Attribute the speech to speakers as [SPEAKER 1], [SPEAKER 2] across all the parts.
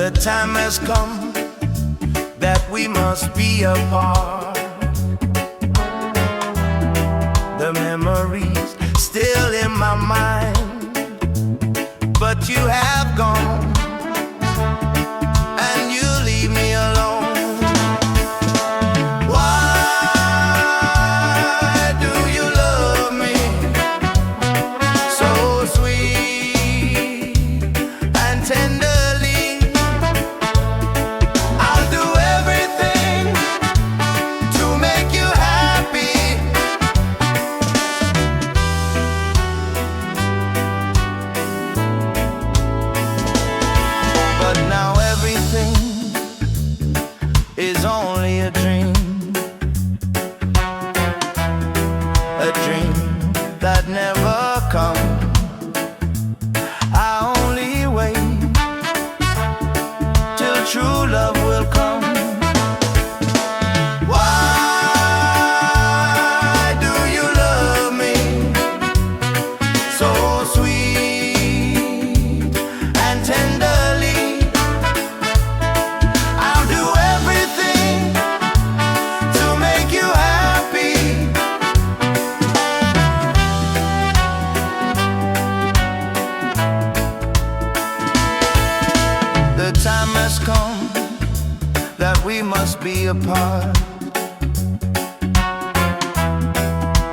[SPEAKER 1] The time has come that we must be apart. The memories still in my mind, but you have gone and you leave me alone. Why do you love me so sweet and tenderly? I'll do everything to make you happy. But now everything is only a dream that never comes. I only wait till true love will come. Why do you love me so sweet and tenderly? I'll do everything to make you happy. The time has come that we must be apart.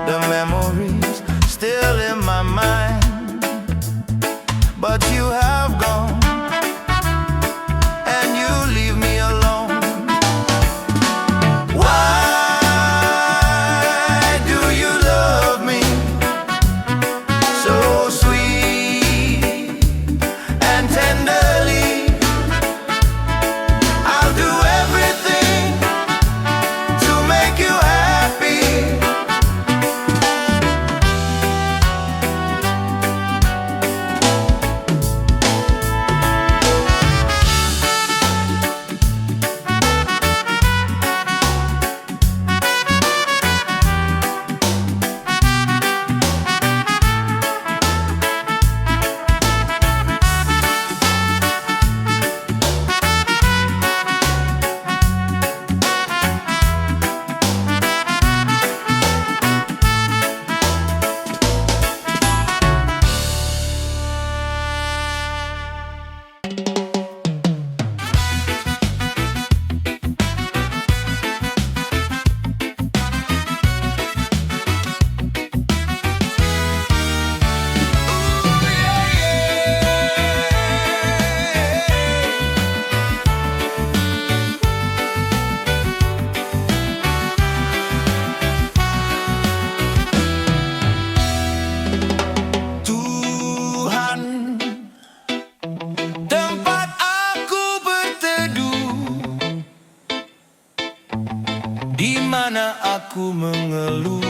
[SPEAKER 1] The memories still in my mind, but you have gone and you leave me alone. Why do you love me so sweet and tenderly? I'll do everything to make you happy. Tempat aku berteduh, di mana aku mengeluh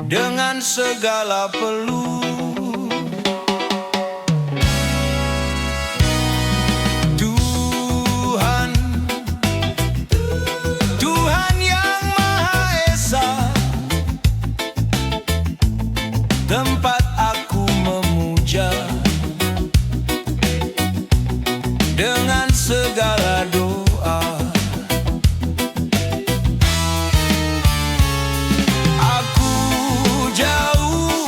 [SPEAKER 1] dengan segala peluh. Tuhan, Tuhan yang Maha Esa, tempat aku memuja dengan segala doa. Aku jauh,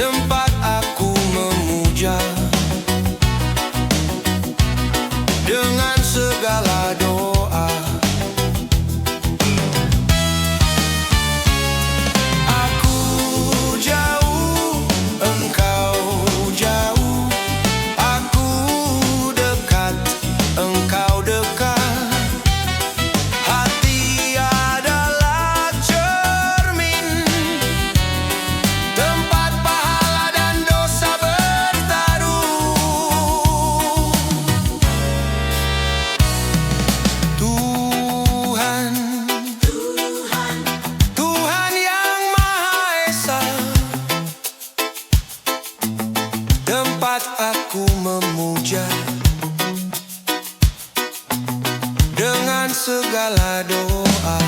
[SPEAKER 1] tempat aku memuja dengan segala doa. Aku jauh, engkau jauh, aku dekat, engkau dekat. Hati adalah cermin, tempat pahala dan dosa bertaruh. Tuhan, Tuhan yang Maha Esa, tempat aku memuja dengan segala doa.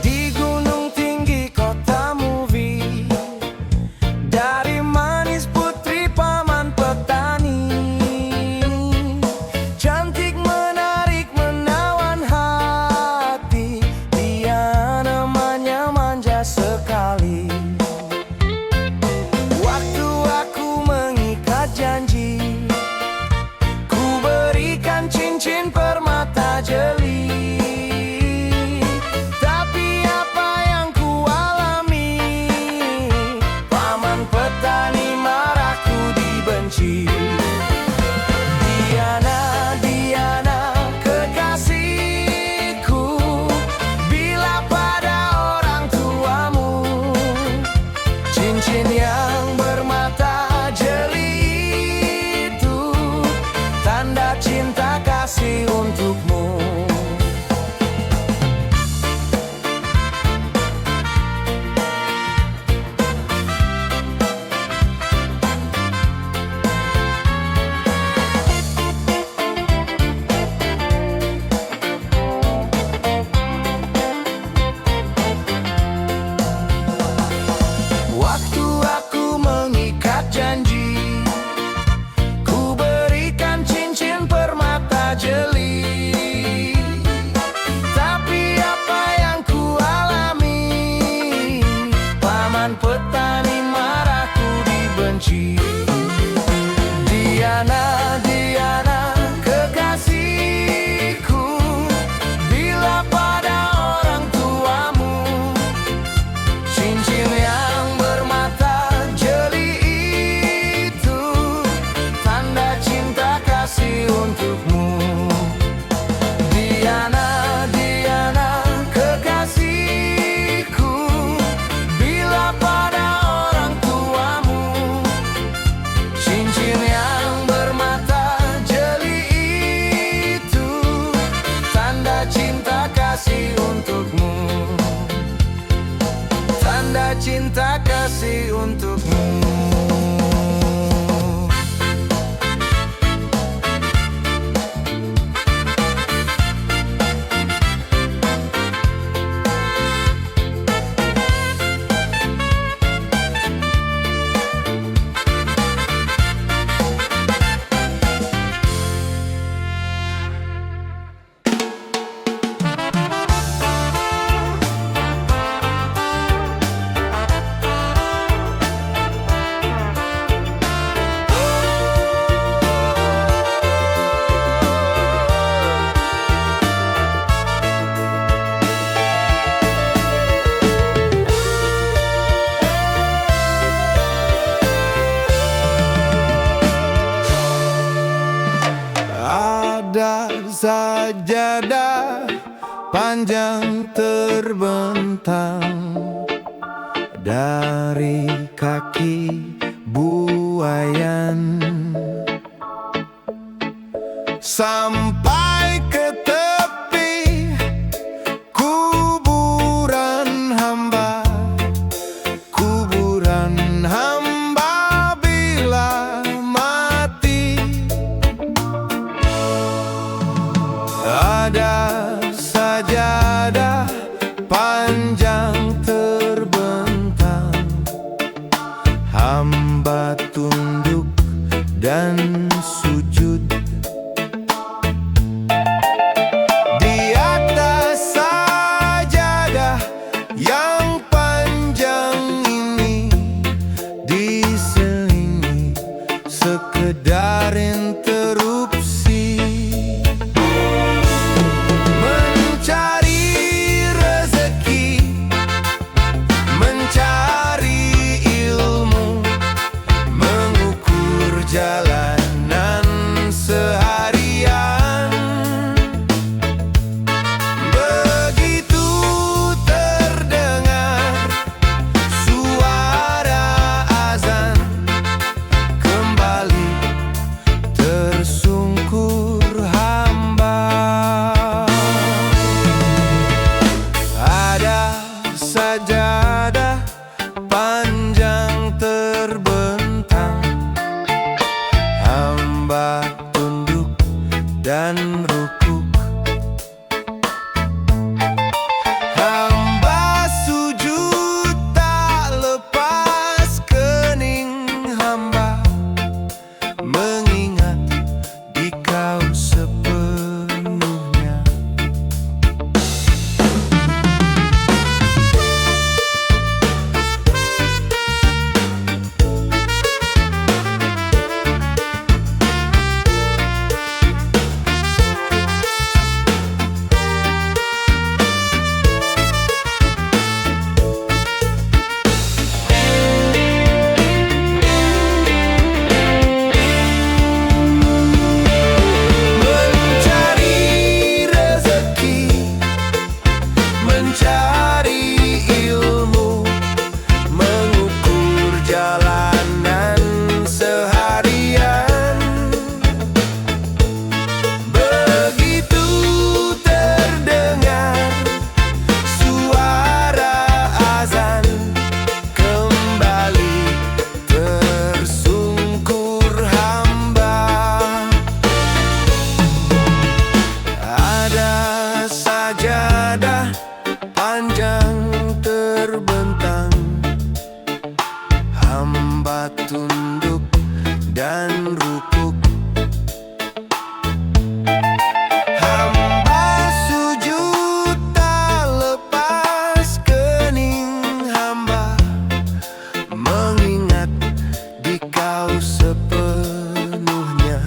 [SPEAKER 1] Di gunung tinggi kota movie, dari manis putri paman petani, cantik menarik menawan hati, dia namanya manja sekali. Waktu aku mengikat janji, ku berikan cincin permata jeli. Tapi apa yang ku alami, paman petani marahku dibenci. Diana, Diana, kekasihku, bila pada orang tuamu cincin yang bermata jeli itu tanda cinta kasih untukmu. Waktu aku mengikat janji, ku berikan cincin permata jeli. Tapi apa yang ku alami, paman petani marahku dibenci. Diana, Diana, kekasihku, bila pada orang tuamu cincin yang bermata jeli itu tanda cinta kasih untukmu. Diana, Diana, kekasihku, bila pada orang tuamu cincin yang bermata jeli itu tanda cinta kasih untukmu, tanda cinta kasih untukmu. sajadah panjang terbentang dari kaki buayan sampai ke tepi kuburan hamba, kuburan hamba bila mati. Ada sajadah panjang terbentang, hamba tunduk dan sujud. Di atas sajadah yang panjang ini diselingi sekedar interupsi, mencari rezeki, mencari ilmu, mengukur jalanan seharian. Begitu terdengar suara azan, kembali tersungkur hamba. Ada sajadah panjang terbentang, hamba tunduk dan rukuk. Hamba sujud tak lepas kening hamba, mengingat di kau sepenuhnya. Mencari rezeki, mencari ilmu, mengukur jalanan seharian. Begitu terdengar suara azan, kembali tersungkur hamba. Ada sajadah panjang terbentang, hamba tunduk dan rukuk. Hamba sujud tak lepas kening hamba, mengingat di kau sepenuhnya,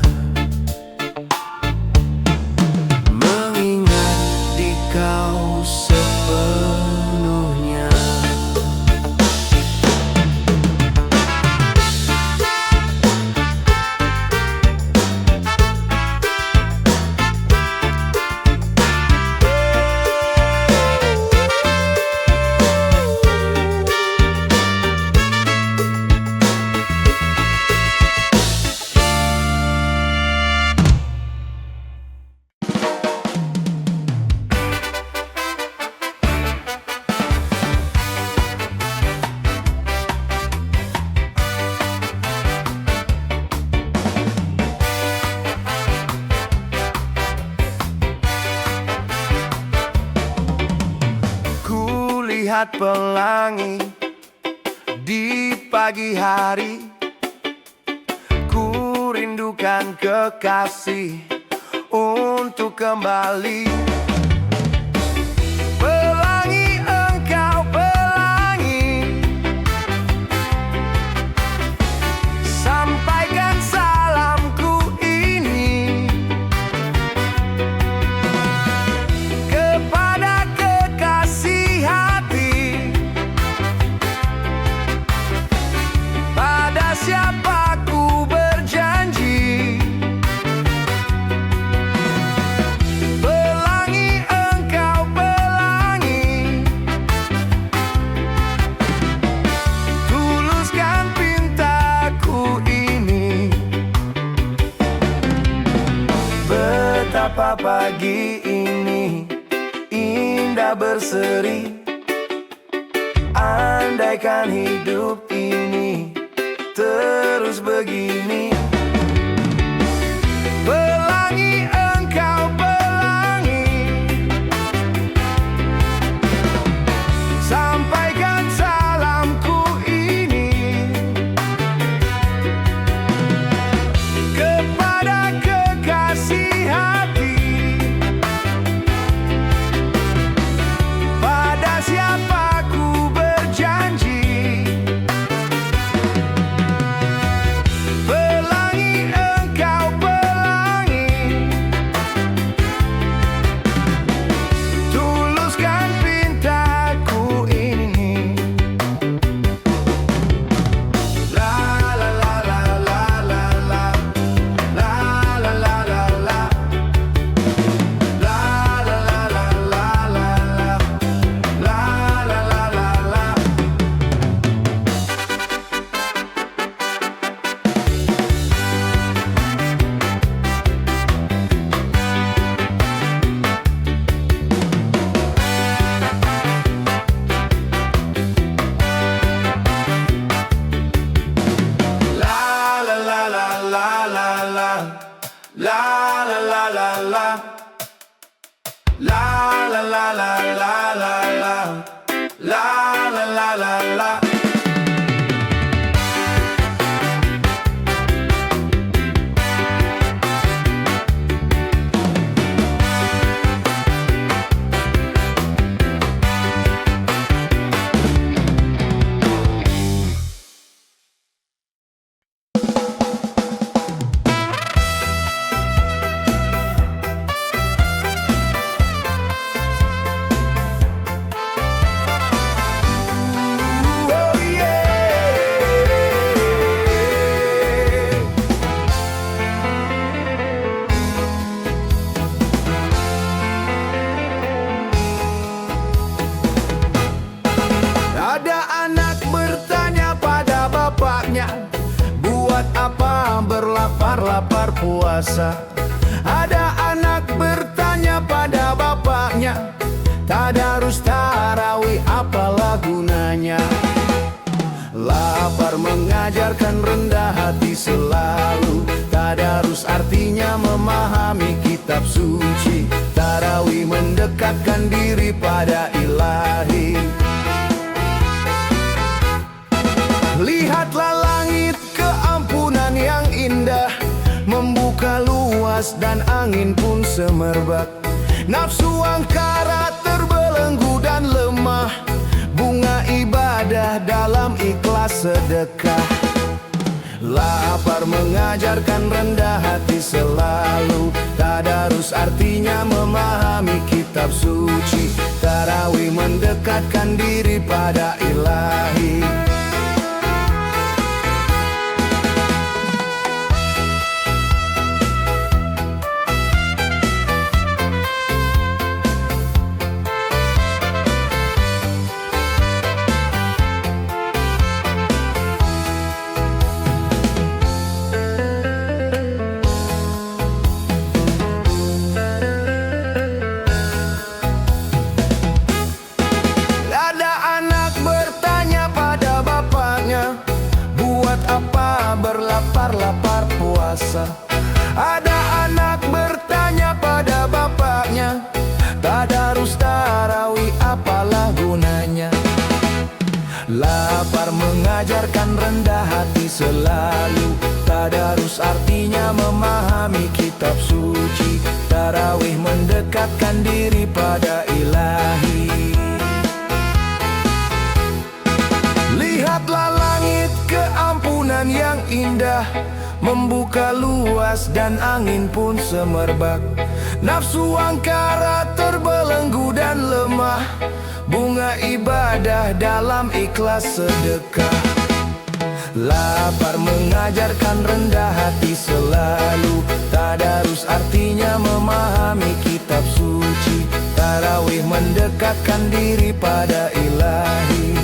[SPEAKER 1] mengingat di kau sepenuhnya. Kulihat pelangi di pagi hari, ku rindukan kekasih untuk kembali. Pelangi, engkau pelangi, sampaikan salamku ini kepada kekasih hati. Pada siapa ku berjanji, pelangi pagi ini indah berseri. Andaikan hidup ini terus begini. Pelangi engkau pelangi, sampaikan salamku ini kepada kekasih hati. Pada siapa ku berjanji, pelangi engkau pelangi, tuluskan pintaku ini. La la la la la la la, la la la la la, la la la la la la, la la la la la. La la la la la la la, la la la la la, la la la la la la la, la la la la la. Oh yeah. Ada anak bertanya pada bapaknya, buat apa berlapar-lapar puasa? Ada anak bertanya pada bapaknya, tadarus tarawih apalah gunanya? Lapar mengajarkan rendah hati selalu, tadarus artinya memahami kitab suci, tarawih mendekatkan diri pada ilahi. Lihatlah langit keampunan yang indah, membuka luas dan angin pun semerbak. Nafsu angkara terbelenggu dan lemah, bunga ibadah dalam ikhlas sedekah. Lapar mengajarkan rendah hati selalu, tadarus artinya memahami kitab suci, tarawih mendekatkan diri pada ilahi. Ada anak bertanya pada bapaknya, buat apa berlapar-lapar puasa? Ada anak bertanya pada bapaknya, tadarus tarawih apalah gunanya? Lapar mengajarkan rendah hati selalu, tadarus artinya memahami kitab suci, tarawih mendekatkan diri pada ilahi. Lihatlah langit keampunan yang indah, membuka luas dan angin pun semerbak. Nafsu angkara terbelenggu dan lemah, bunga ibadah dalam ikhlas sedekah. Lapar mengajarkan rendah hati selalu, tadarus artinya memahami kitab suci, tarawih mendekatkan diri pada ilahi.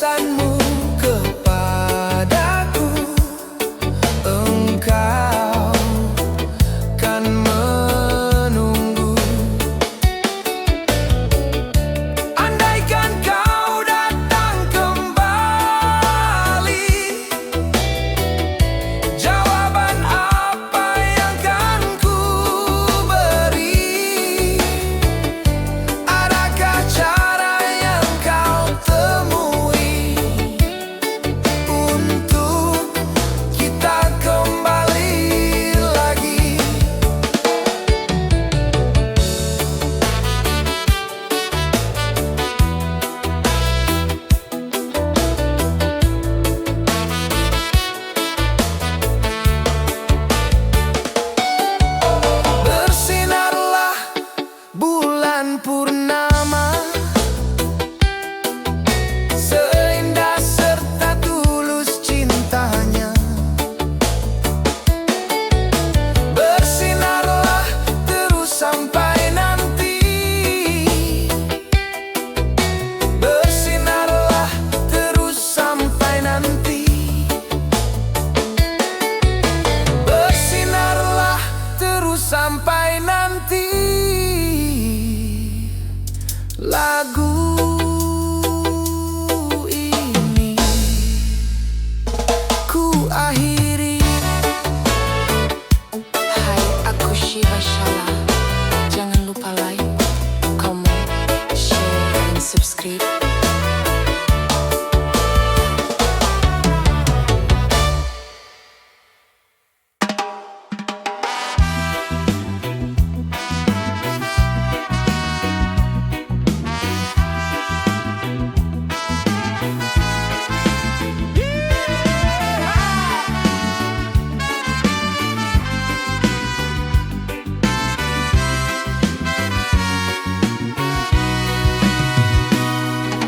[SPEAKER 1] pesanmu kepadaku, engkau kan menunggu. Andaikan kau datang kembali, jawaban apa yang kan ku beri? Adakah cara yang kau temui untuk kita kembali lagi? Bersinarlah bulan purnama, seindah serta tulus cintanya. Bersinarlah terus sampai nanti, bersinarlah terus sampai nanti, bersinarlah terus sampai nanti. Lagu ini ku akhiri.
[SPEAKER 2] Hai, aku Shiva Shala. Jangan lupa like, comment, share, and subscribe.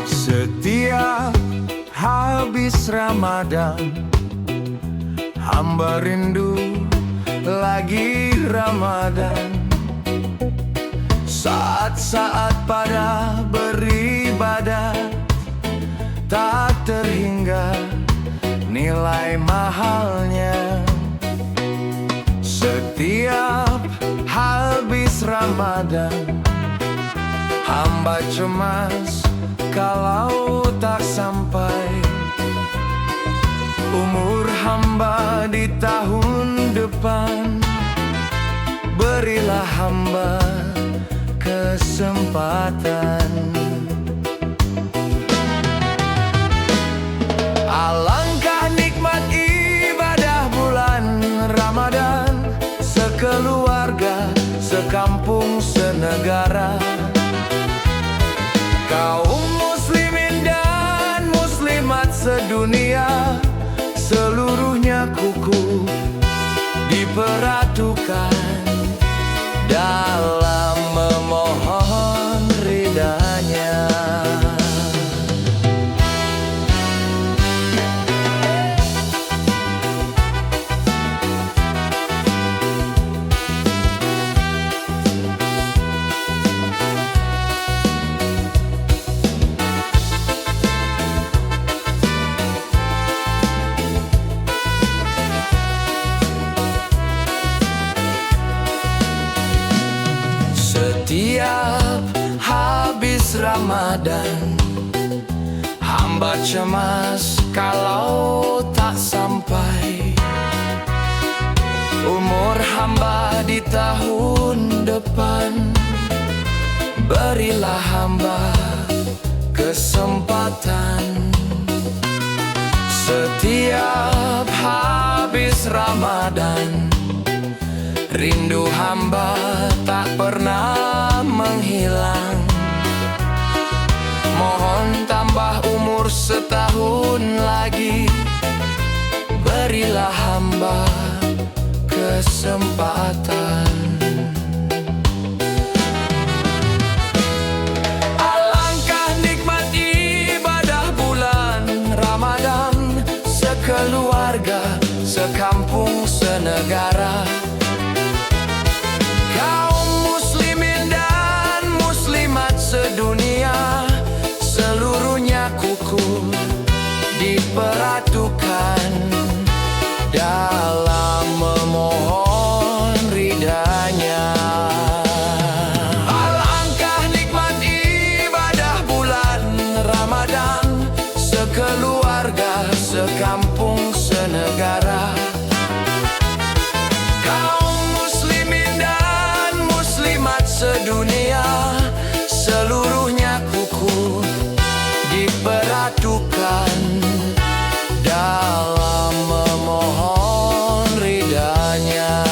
[SPEAKER 1] Setiap habis Ramadan, hamba rindu lagi Ramadan. Saat-saat pada beribadah, tak terhingga nilai mahalnya. Setiap habis Ramadan, hamba cemas kalau tak sampai umur hamba di tahun depan. Berilah hamba kesempatan. Alangkah nikmat ibadah bulan Ramadan, sekeluarga, sekampung, senegara. Kaum muslimin dan muslimat sedunia, seluruhnya kukuh diperatukan dalam memohon ridanya. Setiap habis Ramadan, hamba cemas kalau tak sampai umur hamba di tahun depan. Berilah hamba kesempatan. Setiap habis Ramadan, rindu hamba tak pernah menghilang. Mohon tambah umur setahun lagi, berilah hamba kesempatan. Alangkah nikmat ibadah bulan Ramadan, sekeluarga, sekampung, senegara. Kaum muslimin dan muslimat sedunia, seluruhnya kukuh diperhatukan dalam memohon ridanya. Alangkah nikmat ibadah bulan Ramadan, sekeluarga, sekampung, senegara. Kaum muslimin dan muslimat sedunia, seluruhnya kukuh diperhatukan dalam memohon ridanya.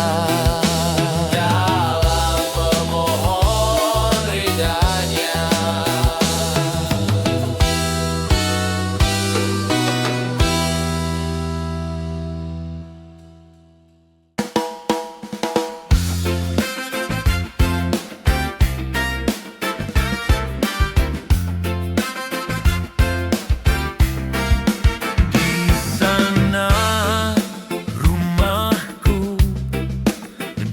[SPEAKER 1] Dalam memohon ridanya.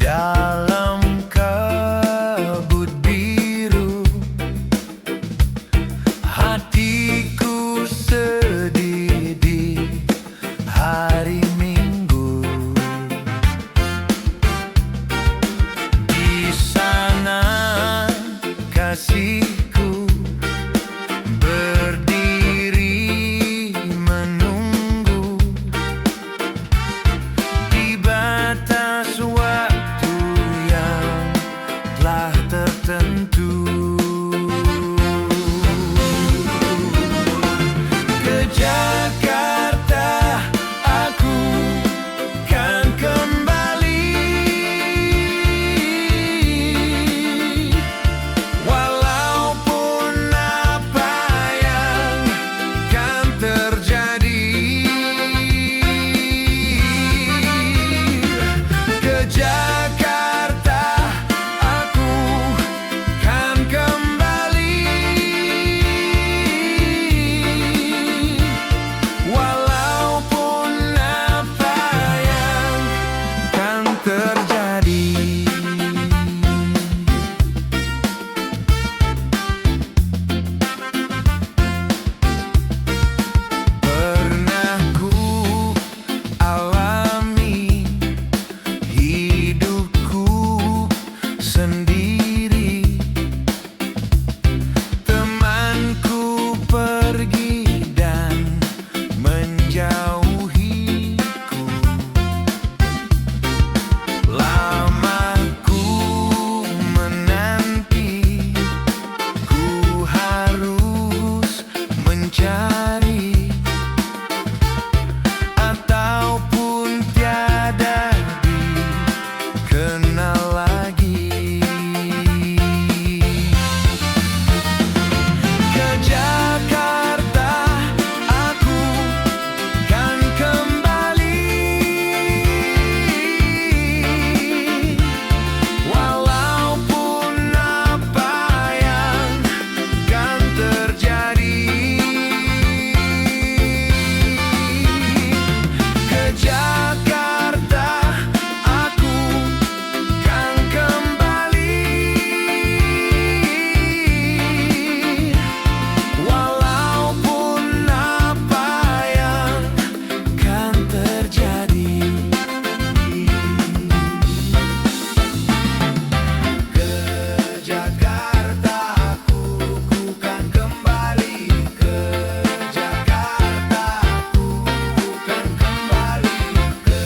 [SPEAKER 1] Dalam kabut biru, hatiku sedih di hari Minggu. Di sana kasihku berdiri menunggu di batas waktu yang telah tertentu. Ke Jakarta aku kan kembali, walaupun apa yang kan terjadi. Ke Jakarta aku kan kembali, walaupun apa yang kan terjadi. Pernah ku alami hidupku sendiri, temanku pergi dan menjauhiku. Lama ku menanti, ku harus mencari, ataupun tiada dikenal lagi. Ke Jakarta aku kan kembali, walaupun apa yang kan terjadi. Ke Jakarta aku kan kembali, walaupun apa yang kan terjadi. Ke Jakarta aku kan kembali, ke Jakarta aku kan kembali, ke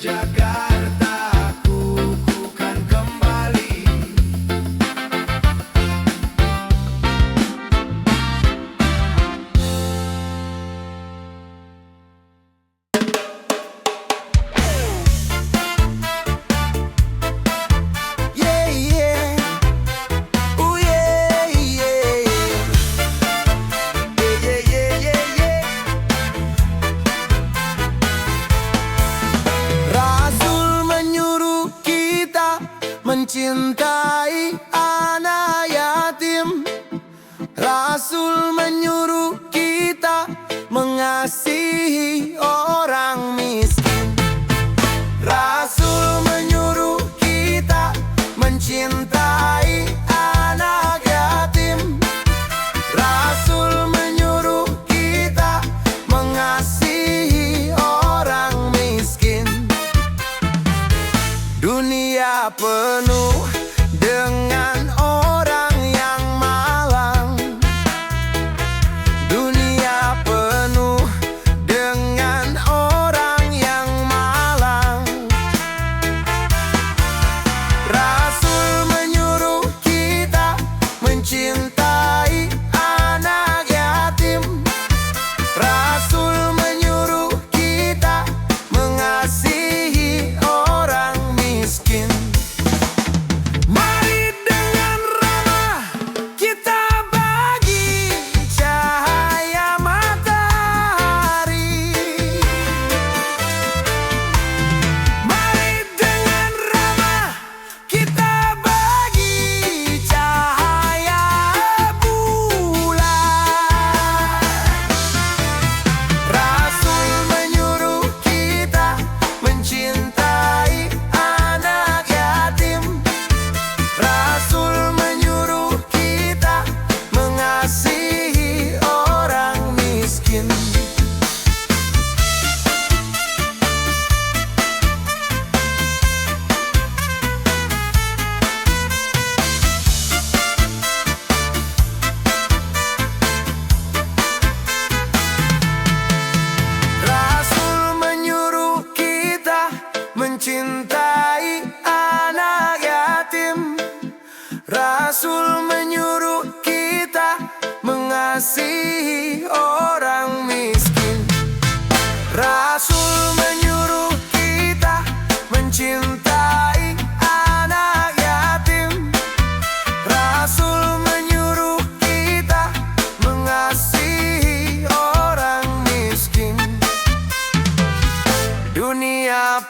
[SPEAKER 1] Jakarta aku kan kembali. Yeah, yeah. Ooh, yeah, yeah, yeah. Yeah, yeah, yeah, yeah. Rasul menyuruh kita mencintai anak yatim. Rasul menyuruh kita mengasihi orang miskin. Rasul menyuruh kita mencintai anak yatim. Rasul menyuruh kita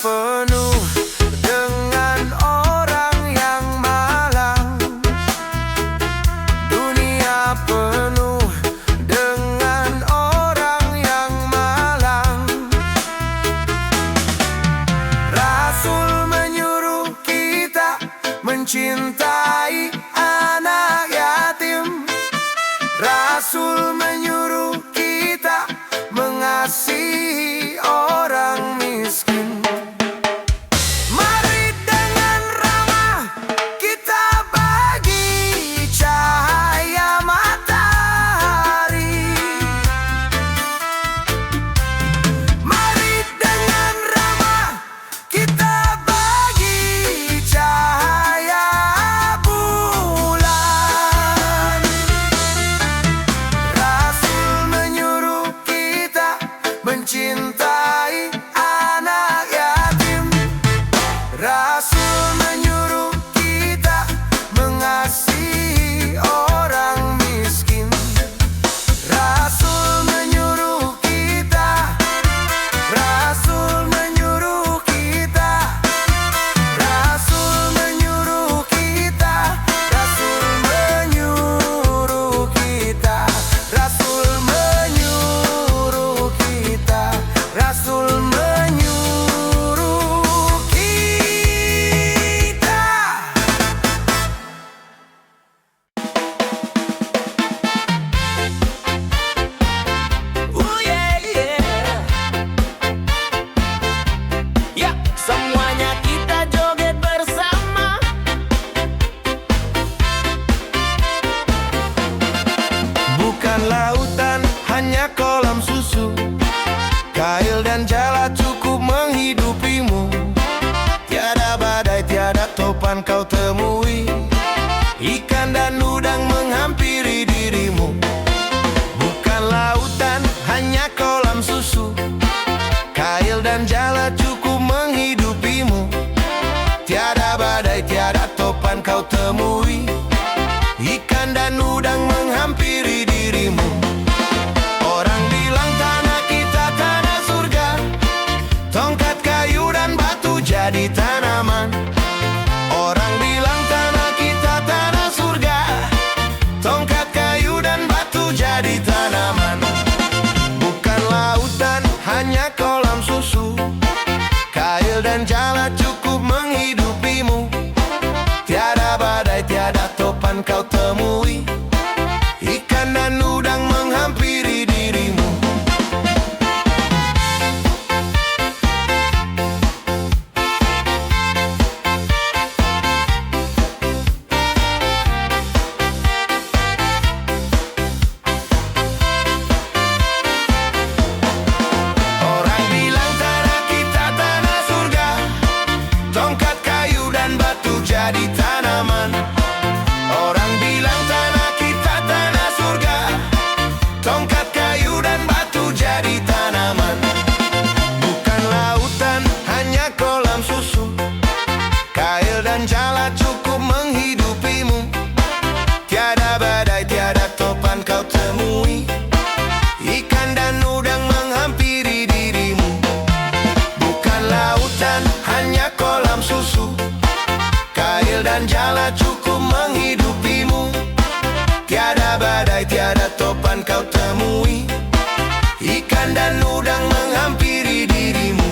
[SPEAKER 1] penuh dengan orang yang malang. Dunia penuh dengan orang yang malang. Rasul menyuruh kita mencintai anak yatim. Rasul menyuruh kita mengasihi orang miskin. Mari dengan ramah kita bagi cahaya matahari. Mari dengan ramah kita bagi cahaya bulan. Rasul menyuruh kita mencintai anak yatim. Rasul menyuruh kita mengasihi orang miskin. Rasul menyuruh kita, Rasul menyuruh kita, Rasul menyuruh kita, Rasul menyuruh kita, Rasul menyuruh kita, Rasul menyuruh kita.
[SPEAKER 3] Yeah, yeah. Ya, semuanya kita joget bersama.
[SPEAKER 1] Bukan lautan, hanya kolam susu. Kail dan jala cukup menghidupimu. Tiada badai, tiada topan kau temui. Ikan dan udang menghampiri dirimu. Bukan lautan, hanya kolam susu. Kail dan jala cukup menghidupimu. Tiada badai, tiada topan kau temui. Ikan dan udang menghampiri dirimu. Orang bilang tanah kita tanah surga. Tongkat kayu dan batu jadi tanaman. Orang bilang tanah kita tanah surga. Tongkat kayu dan batu jadi tanaman. Bukan lautan, hanya kolam susu. Kail dan jala cukup menghidupimu. Tiada badai, tiada topan kau temui. Ikan dan udang menghampiri dirimu. Orang bilang tanah kita tanah surga. Tongkat kayu dan batu jadi tanaman. Orang bilang tanah kita tanah surga. Tongkat kayu dan batu jadi tanaman. Bukan lautan, hanya kolam susu. Kail dan jala cukup menghidupimu. Tiada badai, tiada topan kau temui. Ikan dan udang menghampiri dirimu. Bukan lautan, hanya kolam susu. Kail dan jala cukup menghidupimu. Tiada badai, tiada topan kau temui. Ikan dan udang menghampiri dirimu.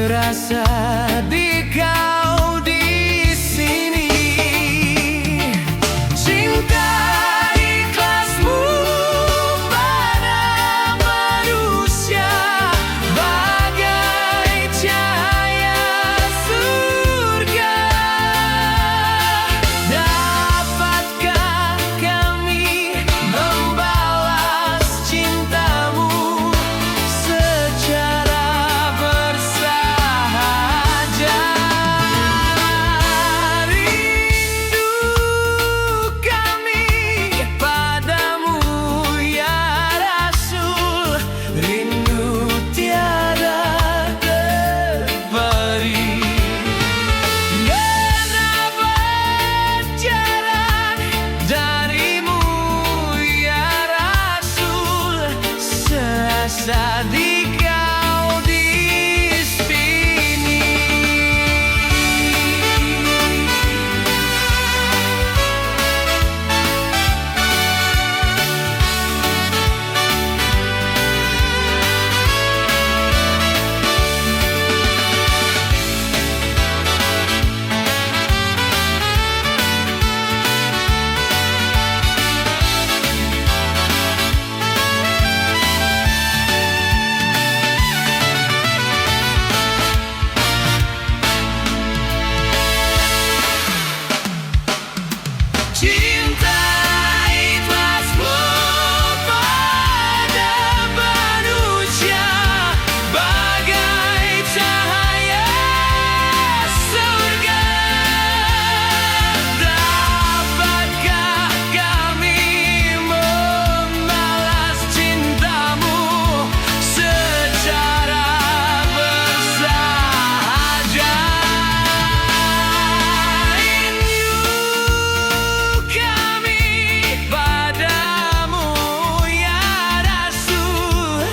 [SPEAKER 3] terasa di kau di sini. Cinta ikhlasmu pada manusia bagai cahaya surga. Dapatkah kami membalas cintamu secara bersahaja? Rindu kami padamu ya Rasul, rindu tiada terperi. Kenapa jarak darimu ya Rasul, seasa di kau di sini. Cinta ikhlasmu pada manusia bagai cahaya surga. Dapatkah kami membalas cintamu secara bersahaja? Kami padamu ya Rasul,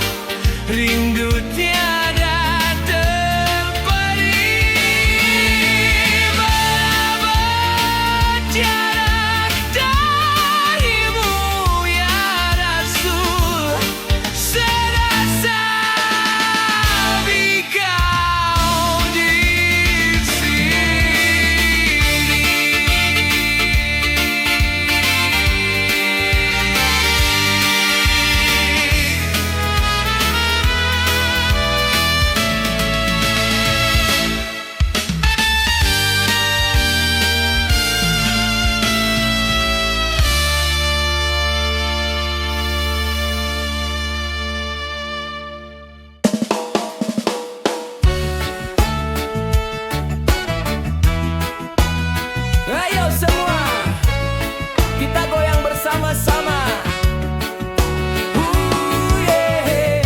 [SPEAKER 3] rindu tiada terperi. Berapa jarak darimu ya Rasul, serasa di kau di Ayo semua, kita goyang bersama-sama. Yeah.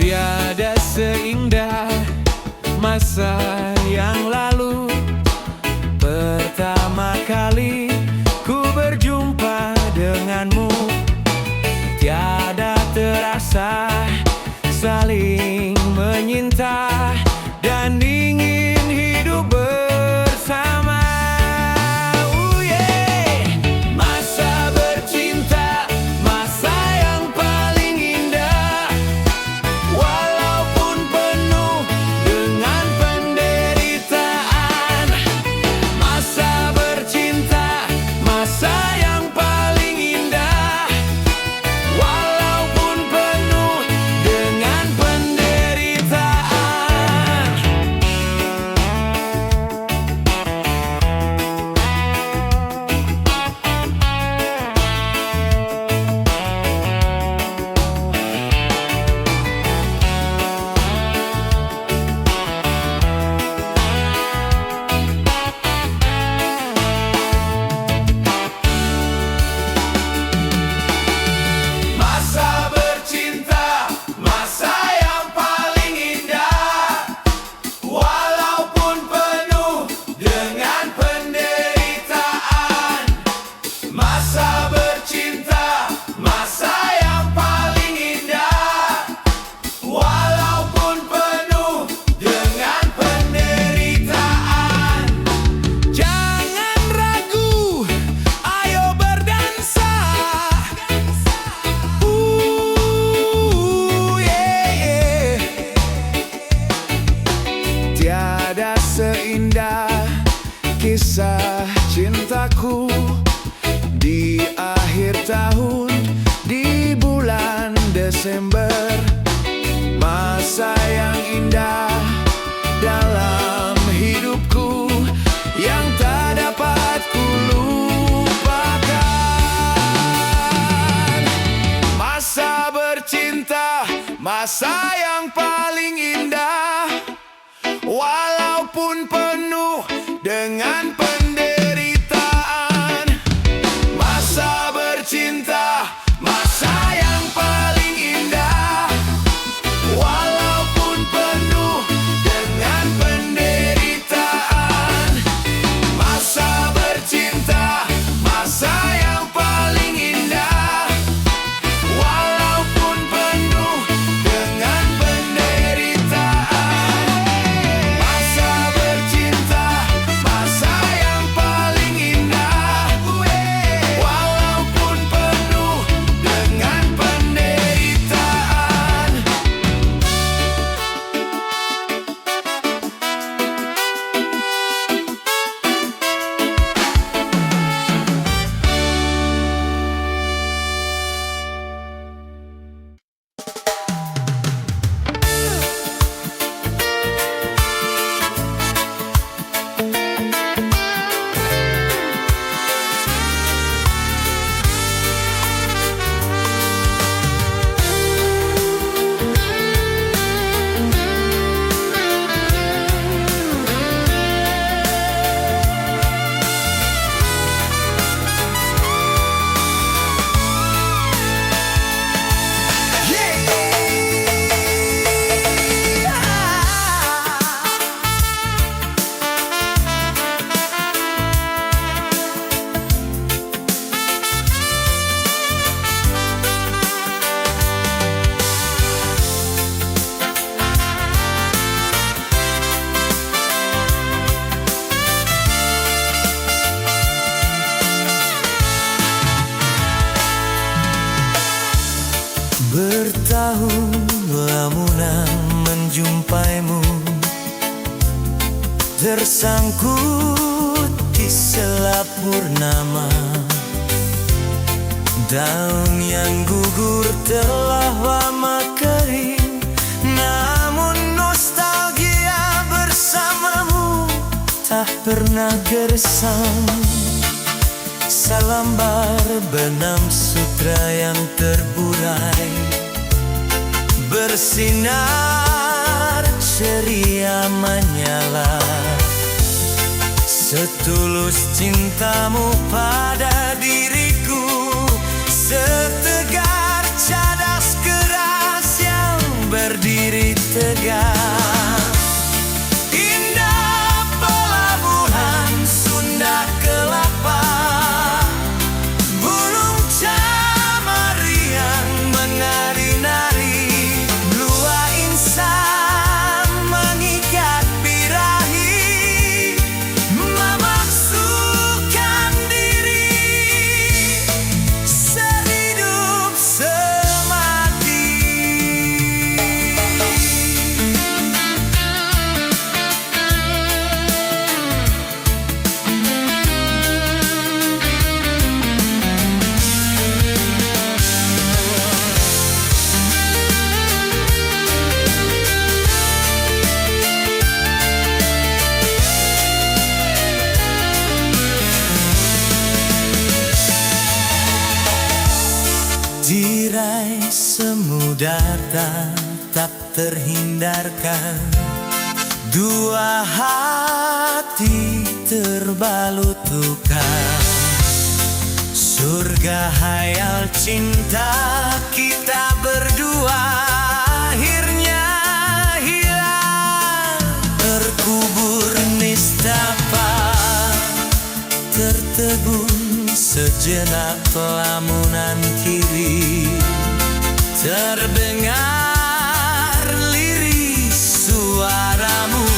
[SPEAKER 3] Tiada seindah masa yang lalu, pertama kali ku berjumpa denganmu. Tiada terasa saling menyinta dan ingin hidup bersama. Masa bercinta, masa yang paling indah, walaupun penuh dengan penderitaan. Tiada seindah kisah cintaku di akhir tahun, di bulan Desember. Masa yang indah dalam hidupku yang tak dapat ku lupakan. Masa bercinta, masa yang paling indah, walaupun penuh dengan penderitaan. Masa bercinta, masa yang paling indah, walaupun penuh dengan penderitaan. Masa bercinta, masa yang paling indah, walaupun penuh dengan penderitaan. Masa bercinta, masa yang paling indah, walaupun penuh dengan penderitaan. Bertahun lamunan menjumpaimu, tersangkut di selap purnama. Daun yang gugur telah lama kering, namun nostalgia bersamamu tak pernah gersang. Selembar benang sutra yang terburai bersinar ceria menyala. Setulus cintamu pada diriku, setegar cadas keras yang berdiri tegak. Indah pelabuhan Sunda Kelapa, burung camar yang menari-nari, lua insan mengikat birahi, memasukkan diri sehidup semati. Tirai semu datang tak terhindarkan, dua hati terbalut luka. Surga hayal cinta kita berdua akhirnya hilang, terkubur nistapa, tertegun sejenak lamunan kiri. Terdengar lirih suaramu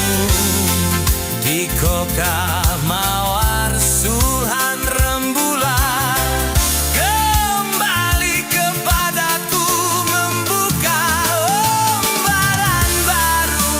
[SPEAKER 3] di koka mawar suhan rembulan. Kembali kepadaku membuka lembaran baru.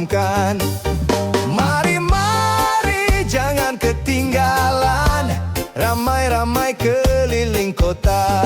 [SPEAKER 1] mengagumkan. Mari, mari jangan ketinggalan, ramai-ramai keliling kota.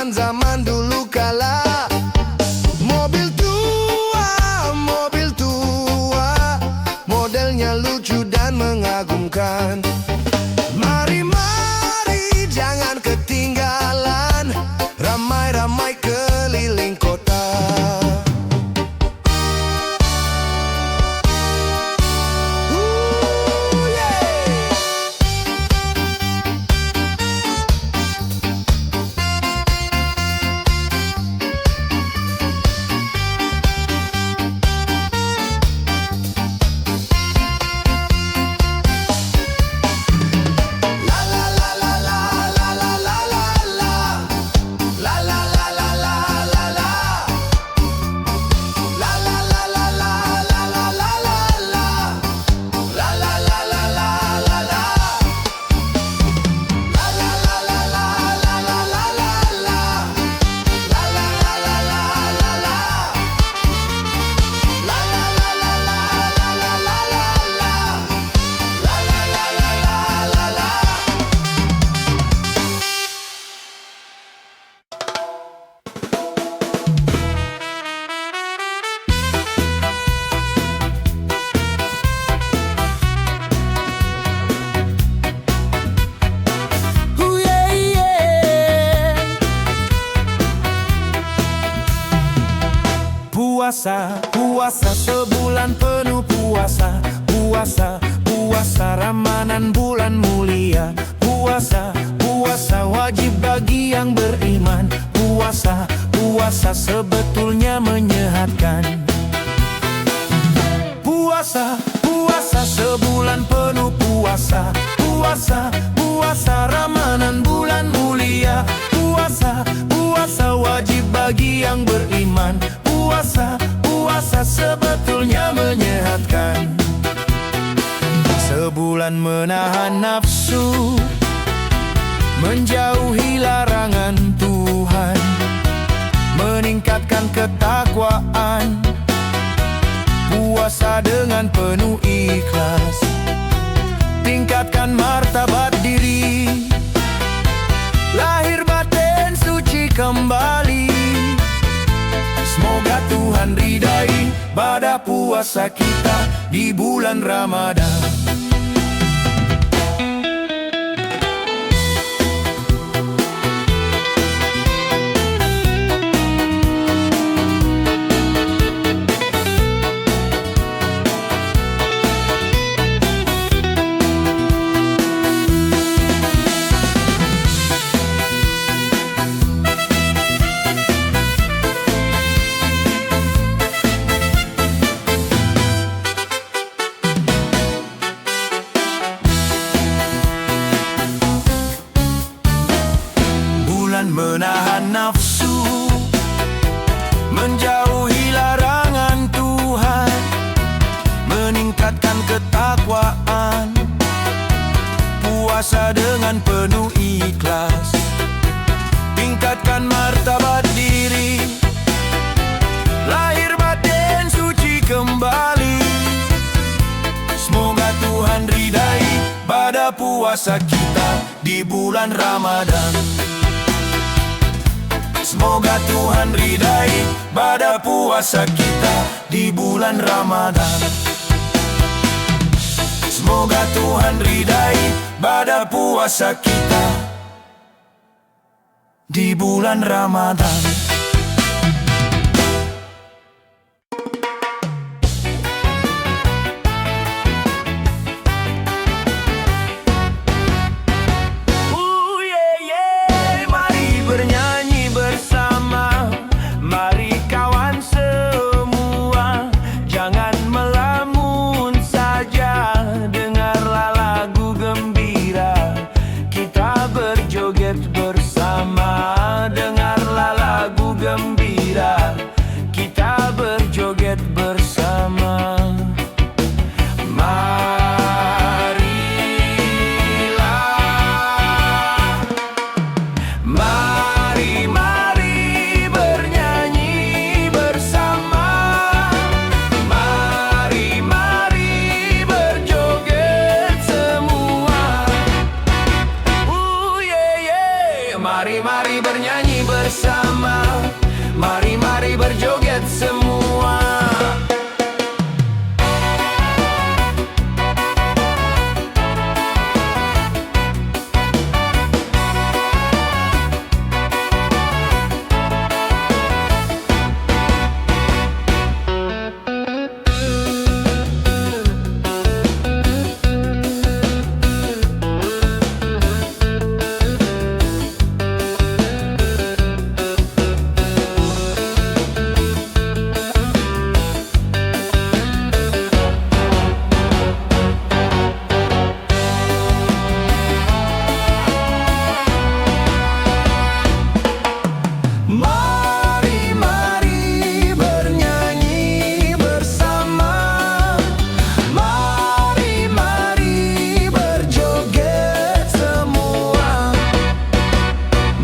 [SPEAKER 1] Zaman dulu kala, mobil tua, modelnya lucu dan mengagumkan. Mari, mari jangan ketinggalan, ramai-ramai keliling kota. Puasa sebulan penuh puasa. Puasa Ramadan bulan mulia. Puasa wajib bagi yang beriman. Puasa sebetulnya menyehatkan. Puasa sebulan penuh puasa. Puasa Ramadan bulan mulia. Puasa wajib bagi yang beriman. Puasa sebetulnya menyehatkan. Sebulan menahan nafsu, menjauhi larangan Tuhan, meningkatkan ketakwaan. Puasa dengan penuh ikhlas, tingkatkan martabat diri, lahir batin suci kembali. Semoga Tuhan ridai pada puasa kita di bulan Ramadan. puasa kita di bulan Ramadan. Semoga Tuhan ridai pada puasa kita di bulan Ramadan. Semoga Tuhan ridai pada puasa kita di bulan Ramadan.
[SPEAKER 3] Mari bernyanyi bersama, mari berjoget semua.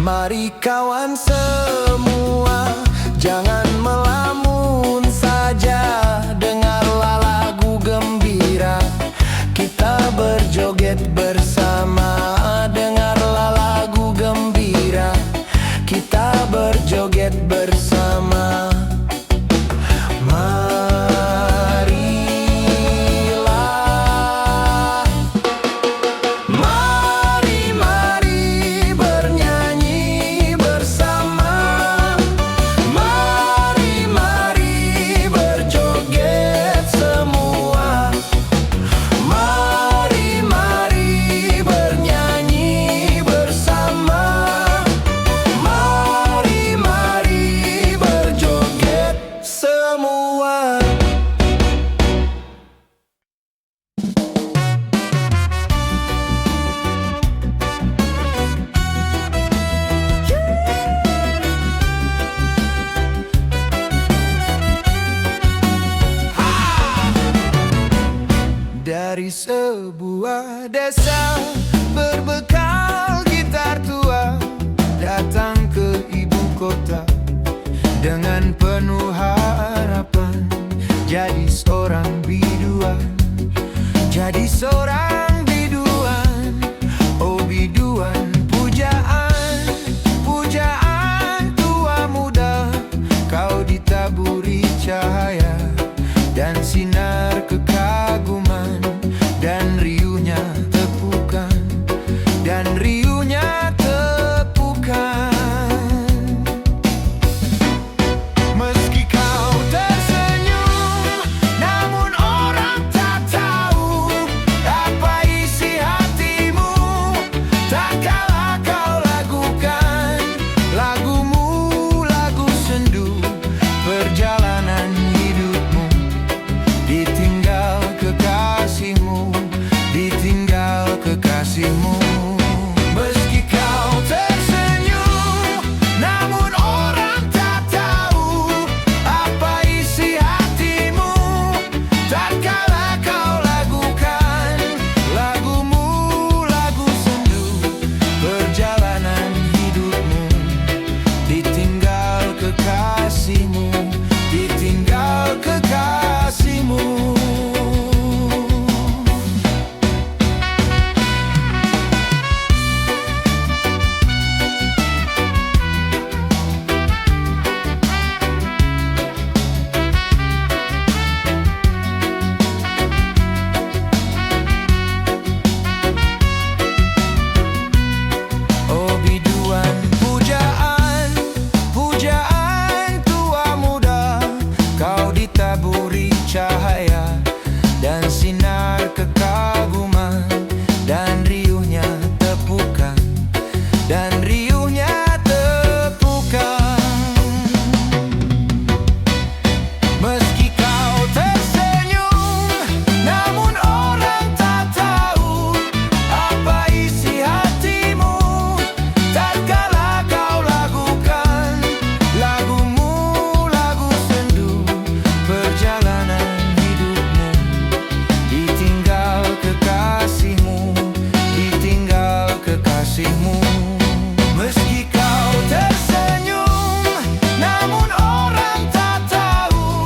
[SPEAKER 1] Mari kawan semua, jangan melamun saja. Dengarlah lagu gembira, kita berjoget bersama. Dengarlah lagu gembira, kita berjoget bersama. Dari sebuah desa berbekal gitar tua, datang ke ibu kota dengan penuh harapan. Jadi seorang biduan, jadi seorang biduan. Oh biduan, pujaan, pujaan tua muda. Kau ditaburi cahaya dan sinar kekaguman, dan riuhnya tepukan, dan riuhnya tepukan. Meski kau tersenyum, namun orang tak tahu apa isi hatimu. Tak kalah kau lagukan lagumu, lagu sendu perjalanan hidupmu di
[SPEAKER 3] cahaya dan sinar kekaguman, dan riuhnya tepukan, dan riuhnya tepukan. Meski kau tersenyum, namun orang tak tahu apa isi hatimu. Tatkala kau lagukan lagumu, lagu sendu, perjalanan hidupmu ditinggal kekasihmu, ditinggal kekasihmu. Meski kau tersenyum, namun orang tak tahu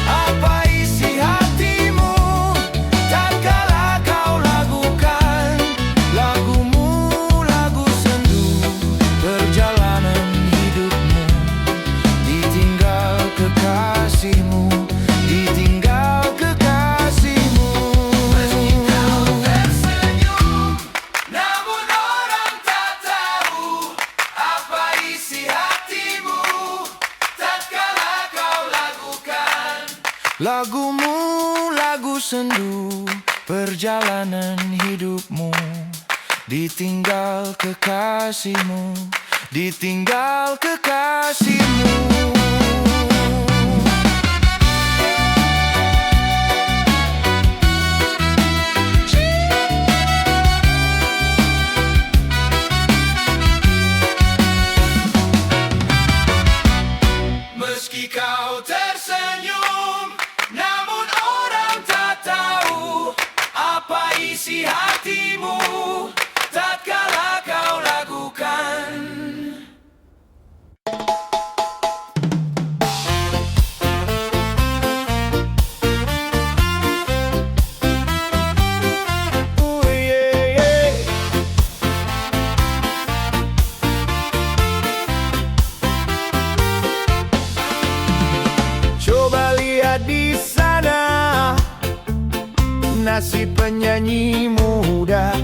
[SPEAKER 3] apa isi hatimu. Tatkala kau lagukan lagumu, lagu sendu, perjalanan hidupmu ditinggal kekasihmu, ditinggal kekasihmu. Meski kau tersenyum, namun orang tak tahu apa isi hatimu. Tatkala kau lagukan lagumu, lagu sendu, perjalanan hidupmu ditinggal kekasihmu, ditinggal kekasihmu. Meski kau tersenyum, namun orang tak tahu apa isi hatimu. Tatkala kau lagukan coba lihat di sana, nasib penyanyi muda,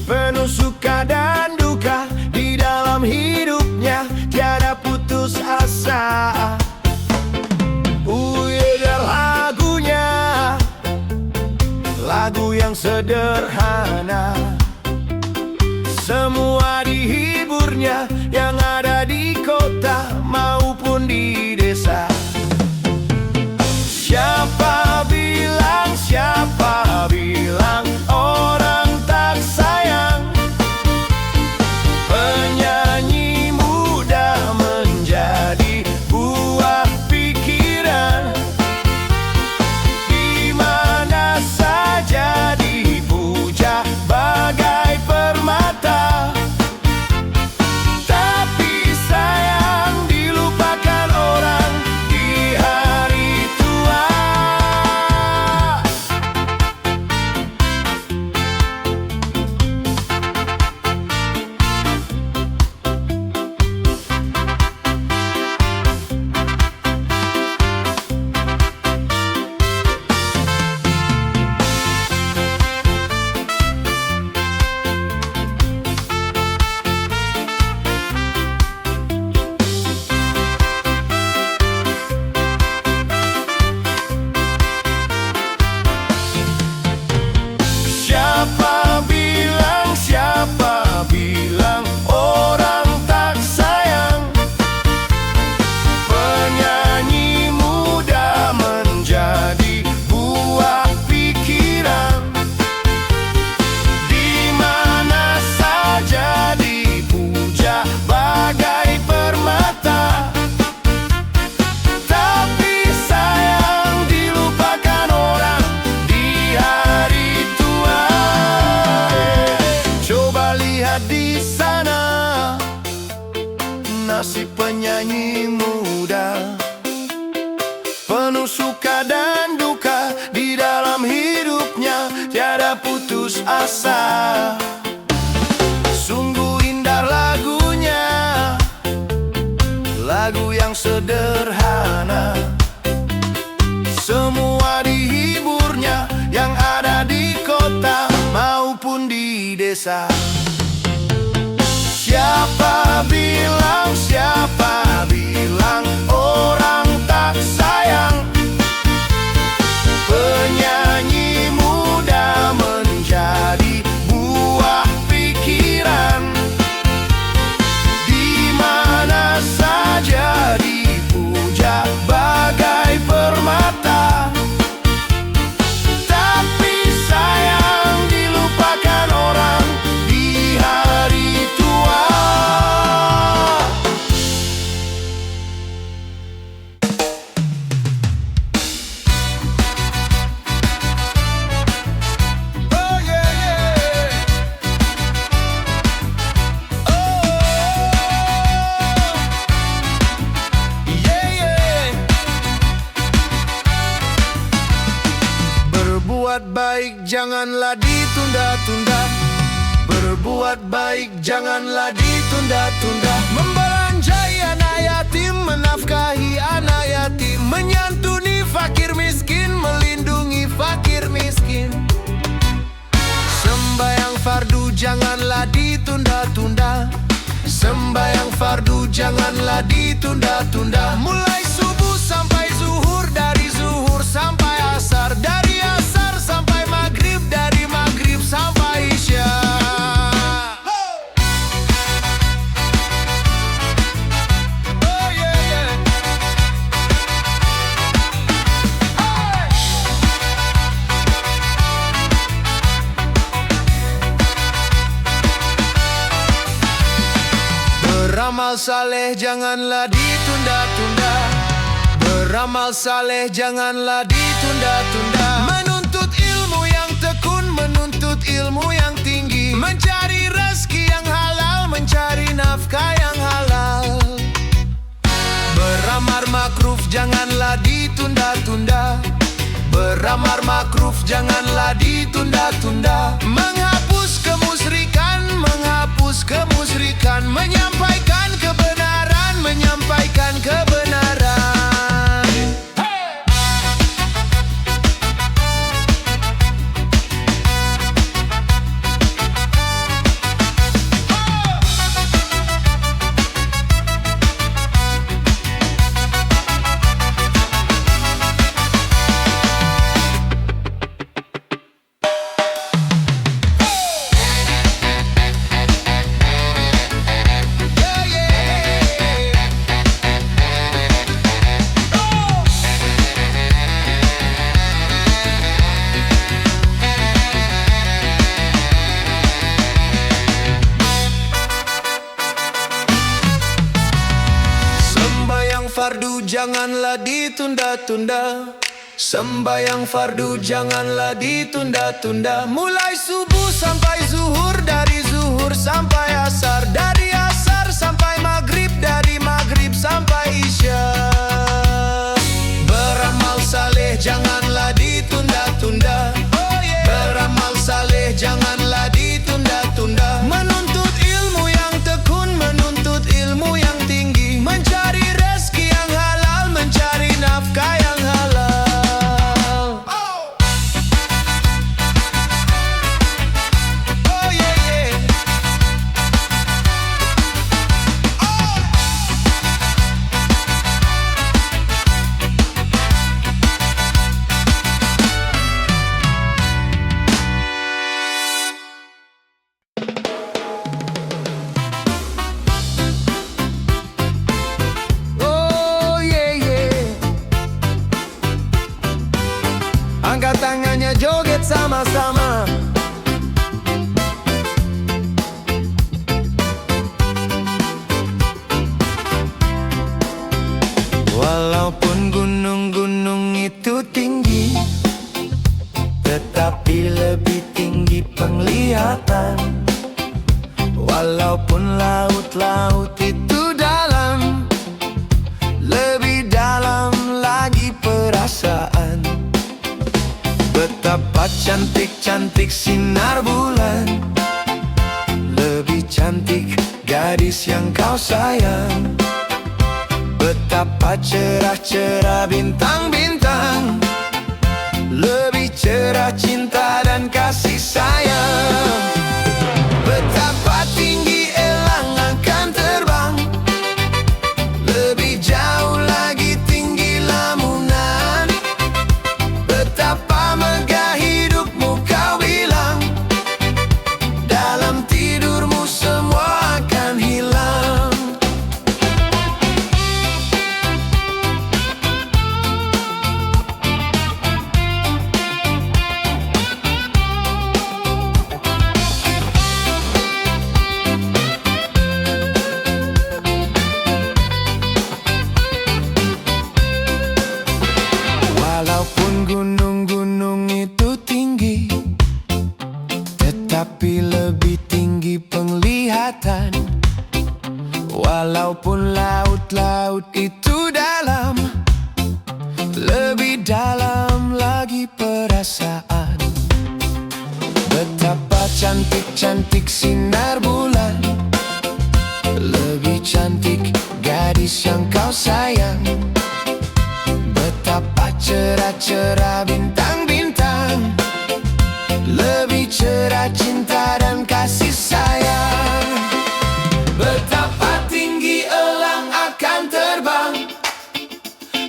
[SPEAKER 3] penuh suka dan duka. Di dalam hidupnya tiada putus asa. Dan lagunya, lagu yang sederhana, semua dihiburnya, yang ada di kota maupun di desa. Siapa bilang orang tak sayang? Penyanyi muda menjadi buah pikiran, di mana saja dipuja bagai permata. Tapi sayang dilupakan orang di hari tua. Siapa bilang orang tak sayang? Penyanyi muda menjadi buah pikiran, di mana saja dipuja bagai permata. Tapi sayang dilupakan orang di hari tua. Coba lihat di sana, nasib penyanyi muda, penuh suka dan duka. Di dalam hidupnya tiada putus asa. Sungguh indah lagunya, lagu yang sederhana, semua dihiburnya, yang ada di kota maupun di desa. Siapa bilang orang tak sayang? Berbuat baik janganlah ditunda-tunda. Berbuat baik janganlah ditunda-tunda. Membelanjai anak yatim, menafkahi anak yatim, menyantuni fakir miskin, melindungi fakir miskin. Sembayang fardu janganlah ditunda-tunda. Sembayang fardu janganlah ditunda-tunda. Mulai subuh sampai zuhur, dari zuhur sampai asar, dari asar sampai maghrib, dari maghrib sampai isya. Oh yeah, yeah. Hey! Beramal saleh janganlah ditunda-tunda. Beramal saleh janganlah ditunda-tunda. Menuntut ilmu yang tekun, menuntut ilmu yang tinggi, mencari rezeki yang halal, mencari nafkah yang halal. Beramal makruf janganlah ditunda-tunda. Beramal makruf janganlah ditunda-tunda. Menghapus kemusyrikan, menghapus kemusyrikan, menyampaikan kebenaran, menyampaikan kebenaran. Fardu janganlah ditunda-tunda. Sembayang fardu janganlah ditunda-tunda. Mulai subuh sampai zuhur, dari zuhur sampai asar, dari asar sampai maghrib, dari maghrib sampai isya. Beramal saleh janganlah ditunda-tunda. Beramal saleh janganlah ditunda-tunda. Menuntut ilmu yang tekun, menuntut ilmu yang tinggi, mencari rezeki yang halal, mencari nafkah yang halal. Oh yeah, yeah. Oh yeah, yeah. Angkat tangannya, joget sama-sama. Walaupun gunung-gunung itu tinggi, tetapi lebih tinggi penglihatan. Walaupun laut-laut itu dalam, lebih dalam lagi perasaan. Betapa cantik-cantik sinar bulan, lebih cantik gadis yang kau sayang. Betapa cerah-cerah bintang-bintang, lebih cerah cinta dan kasih sayang. Betapa tinggi elang akan terbang, lebih jauh lagi tinggi lamunan. Betapa megah hidupmu kau bilang, dalam tidurmu semua akan hilang. Walaupun gunung-gunung itu tinggi, tetapi lebih tinggi penglihatan. Walaupun laut-laut itu dalam, lebih dalam lagi perasaan. cerah bintang-bintang, lebih cerah cinta dan kasih sayang.
[SPEAKER 1] Betapa tinggi elang akan terbang,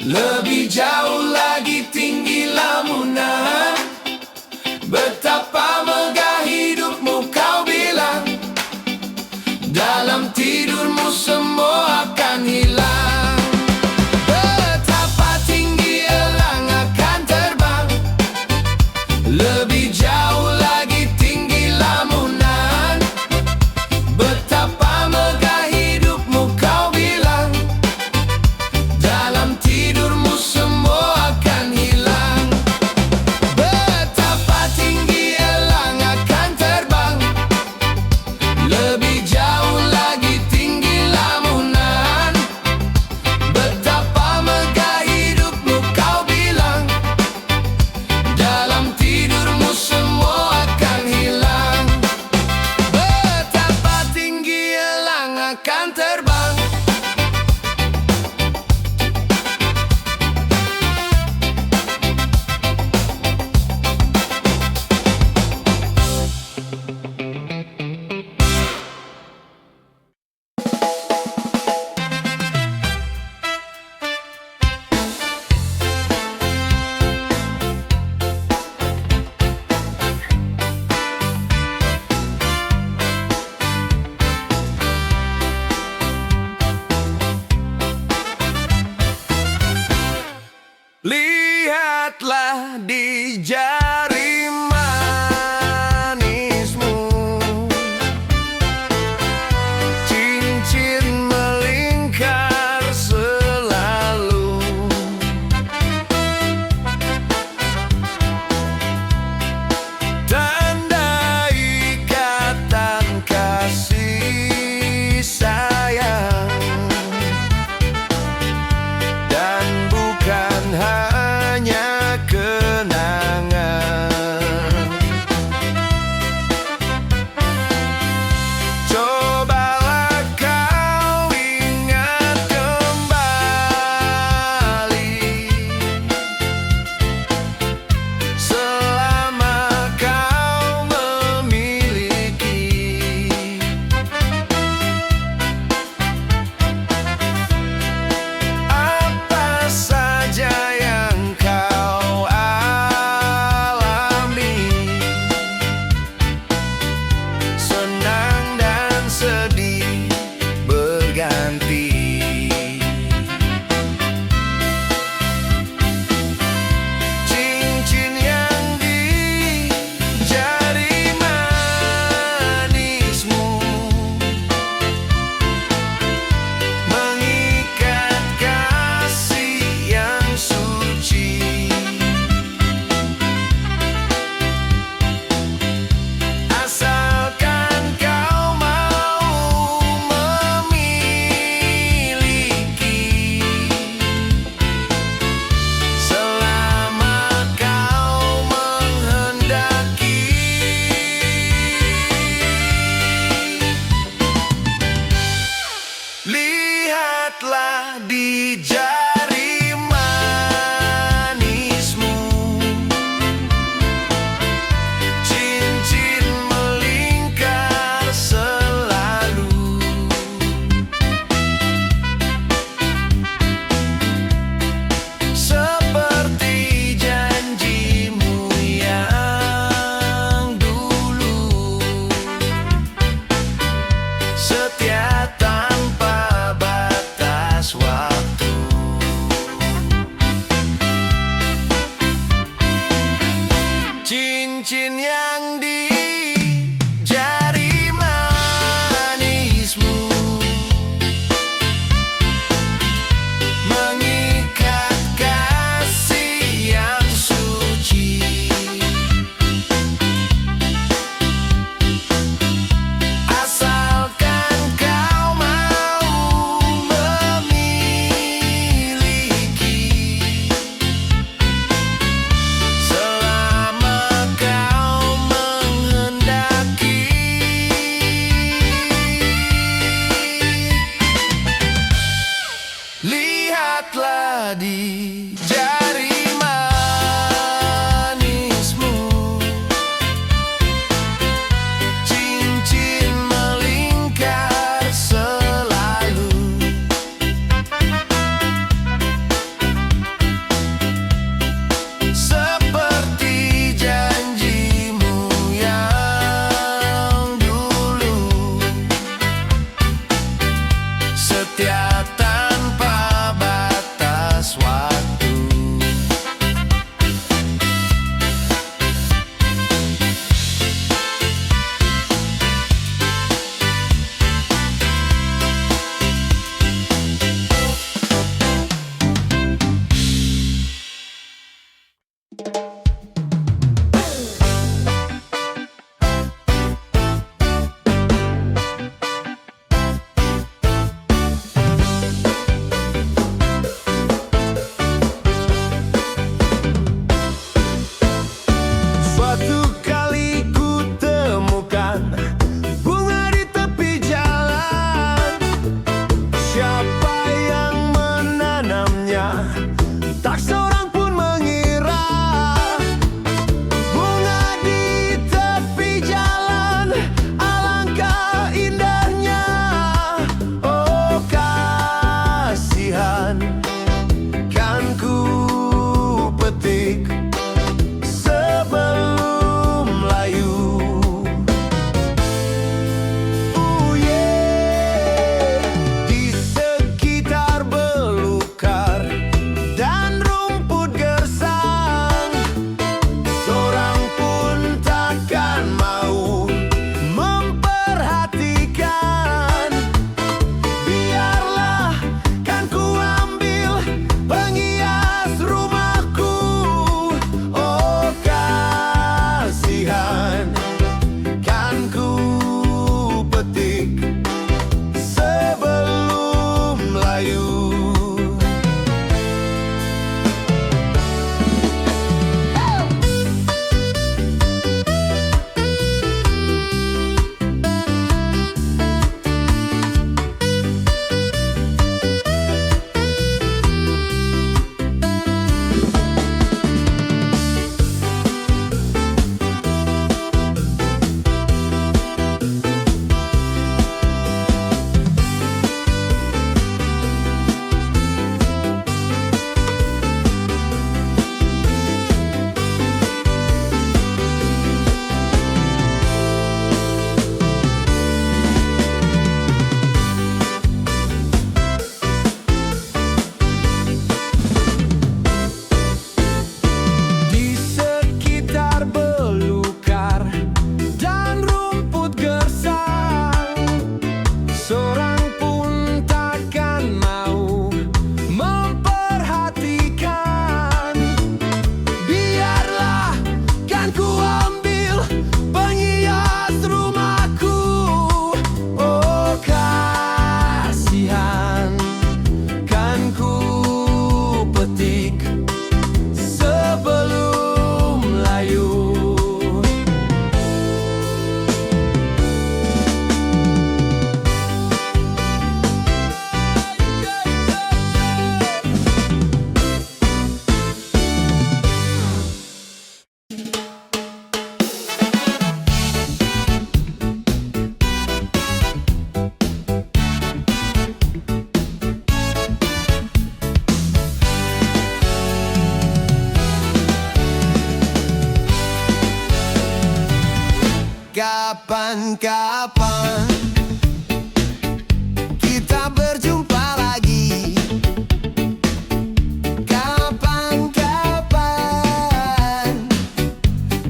[SPEAKER 1] lebih jauh lagi tinggi lamunan. Betapa megah hidupmu kau bilang, dalam tidurmu semua akan hilang. Betapa tinggi elang akan terbang, lebih jauh lagi tinggi lamunan. Betapa megah hidupmu kau bilang, dalam tidurmu semua akan hilang. Betapa tinggi elang akan terbang, lebih jauh lagi tinggi lamunan. Betapa megah hidupmu kau bilang, dalam tidurmu semua akan hilang. Betapa tinggi elang akan terbang.
[SPEAKER 3] Lihatlah di jari manismu, cincin melingkar selalu. Tanda ikatan kasih sayang, dan bukan hanya kenangan. Kapan-kapan kita berjumpa lagi. Kapan-kapan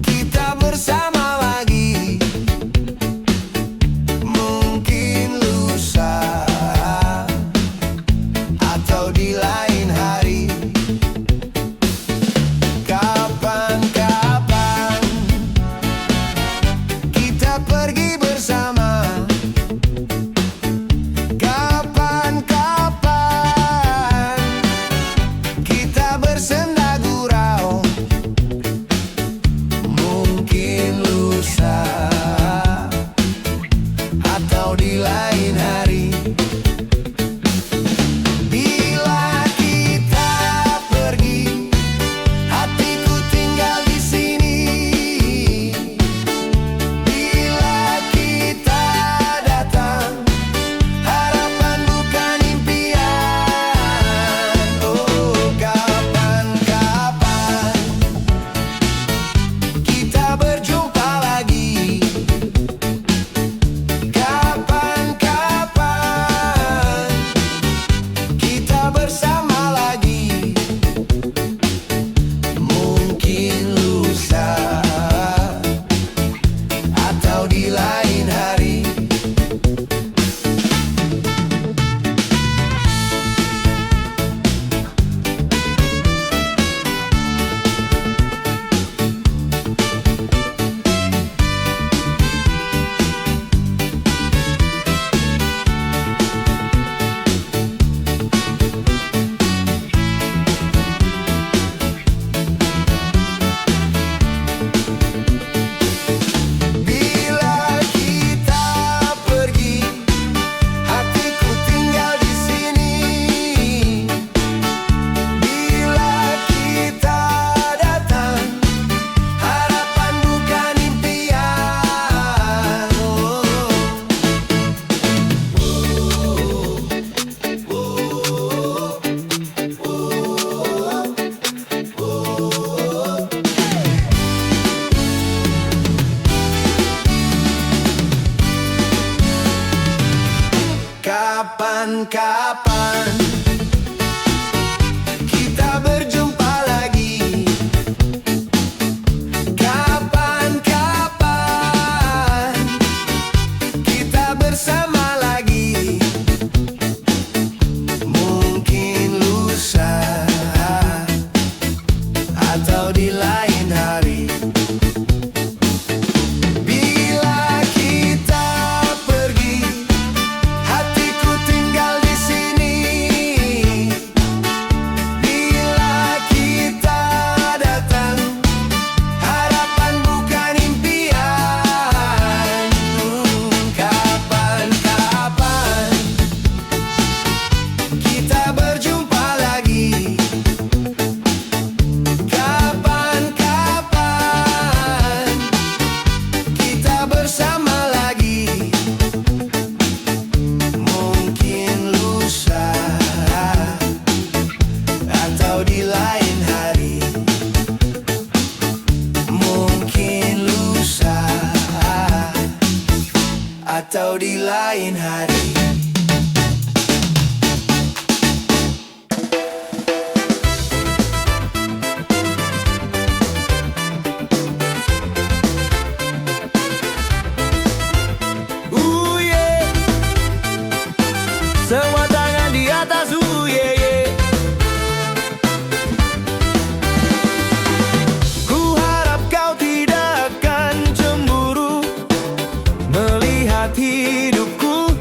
[SPEAKER 3] kita bersama lagi. Mungkin lusa atau di lain hari. Kapan-kapan kita pergi bersama. Kapan-kapan kita bersenda gurau. Mungkin lusa atau di lain hari. Bila kita pergi, hatiku tinggal di sini. Bila kita datang, harapan bukan impian. Oh, kapan-kapan kita berjumpa lagi. Kapan-kapan kita bersama lagi. Mungkin lusa atau di lain hari. Bila kita pergi, hatiku tinggal di sini. Bila kita datang, harapan bukan impian. Kapan-kapan kita berjumpa lagi. Kapan-kapan kita bersama lagi. Mungkin lusa atau di lain hari. Bila kita pergi, hatiku tinggal di sini. Bila kita datang, harapan bukan impian. Kapan-kapan kita berjumpa lagi. Kapan-kapan kita bersama lagi. Mungkin lusa atau di lain hari. Mungkin lusa atau di lain hari. Yeah. Semua tangan di atas, yeah, yeah. Ku harap kau tidak akan cemburu melihat hidupku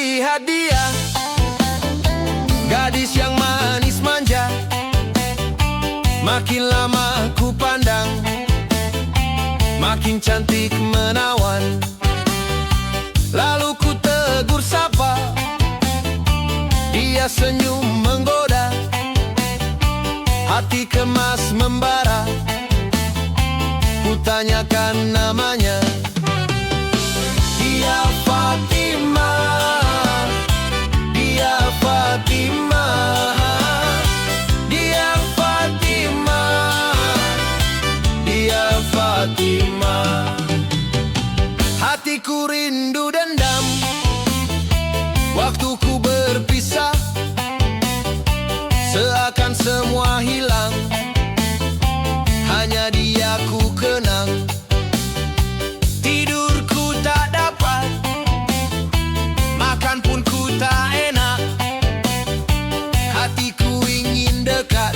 [SPEAKER 3] lihat dia, gadis yang manis manja. Makin lama ku pandang, makin cantik menawan. Lalu ku tegur sapa, dia senyum menggoda. Hati kemas membara, ku tanyakan namanya. Dia Fatima, dia Fatima, dia Fatima, dia Fatima. Hatiku rindu dendam, waktuku berpisah, seakan semua hilang, hanya dia ku kenang. Tidurku tak dapat, makan pun ku tak enak. Hatiku ingin dekat,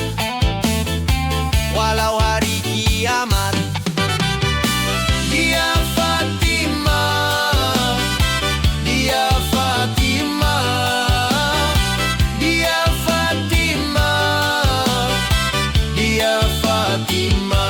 [SPEAKER 3] walau hari kiamat. Dia Fatima, dia Fatima, dia Fatima, dia Fatima.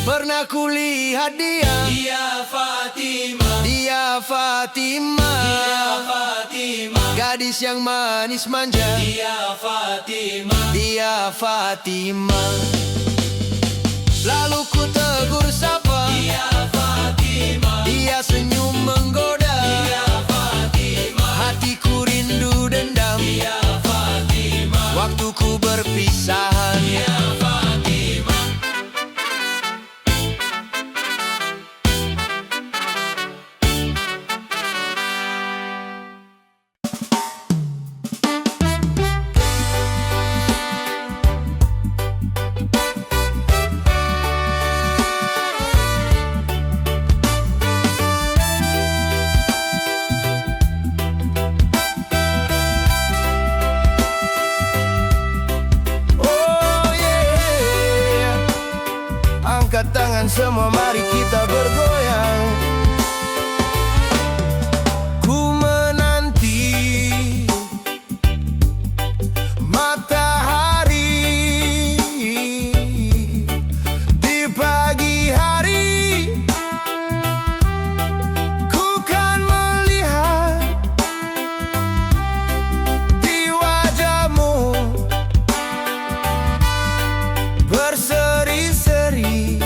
[SPEAKER 3] Pernah ku lihat dia,
[SPEAKER 1] Dia Fatima,
[SPEAKER 3] dia Fatima,
[SPEAKER 1] dia Fatima,
[SPEAKER 3] gadis yang manis manja.
[SPEAKER 1] dia Fatima,
[SPEAKER 3] Dia Fatima. Lalu ku tegur sapa,
[SPEAKER 1] dia Fatima,
[SPEAKER 3] dia senyum menggoda.
[SPEAKER 1] dia Fatima,
[SPEAKER 3] Hatiku rindu dendam,
[SPEAKER 1] dia Fatima,
[SPEAKER 3] waktuku berpisahan.
[SPEAKER 1] dia Fatima.
[SPEAKER 3] Oh yeah, angkat tangan semua, mari kita bergoyang. Ku menanti matahari di pagi hari. Ku kan melihat di wajahmu berseri-seri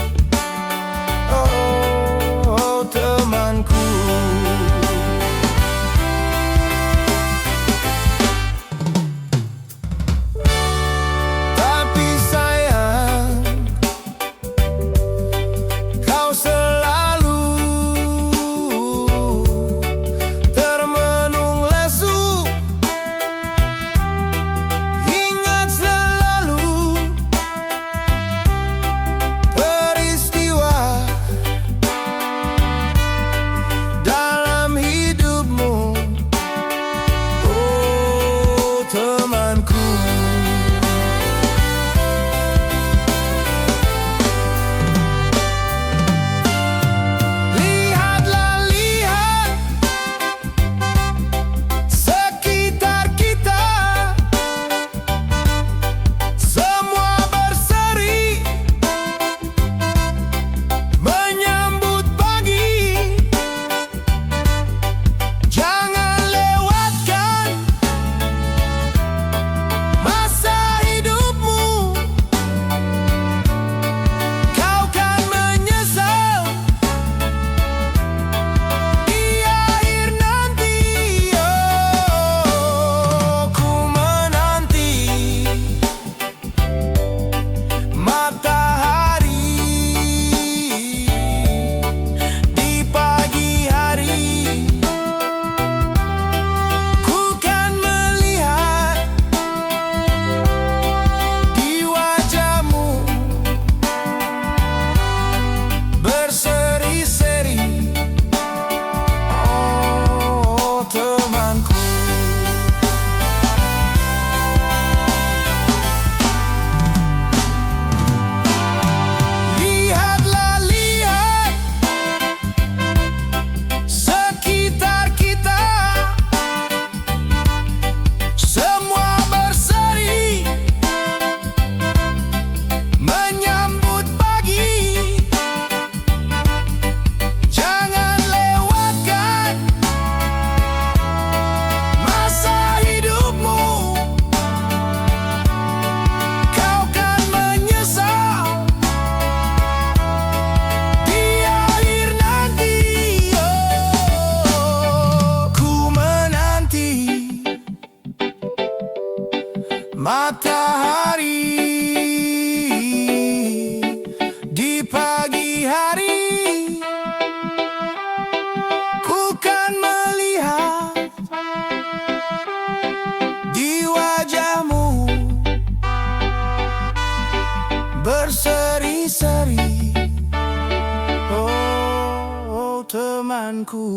[SPEAKER 3] matahari di pagi hari. Ku kan melihat di wajahmu berseri-seri, oh temanku.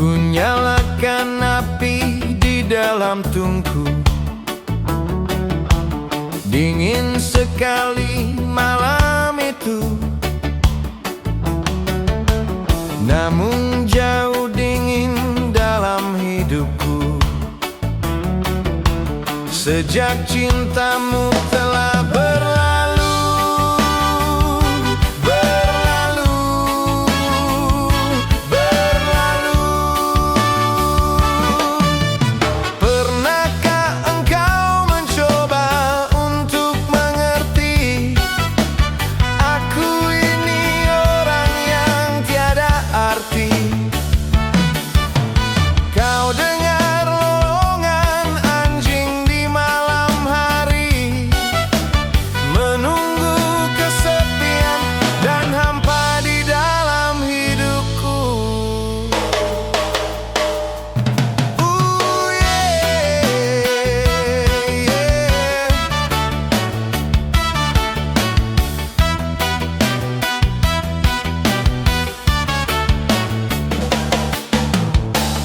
[SPEAKER 3] Ku nyalakan api di dalam tungku. Dingin sekali malam itu, namun jauh dingin dalam hidupku. Sejak cintamu telah berlalu,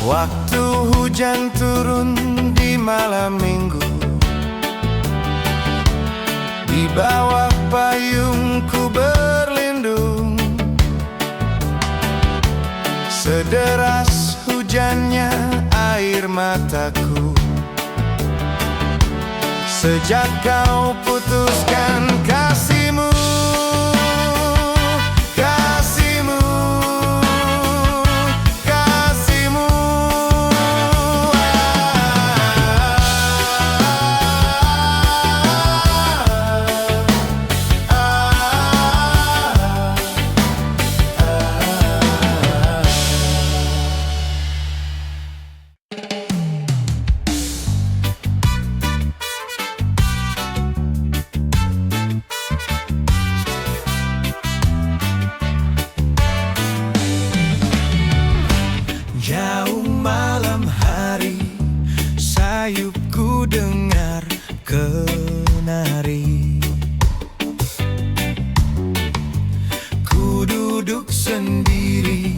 [SPEAKER 3] waktu hujan turun di malam minggu. Di bawah payungku berlindung, sederas hujannya air mataku. Sejak kau putuskan kasihmu, jauh malam hari, sayupku dengar kenari. Ku duduk sendiri,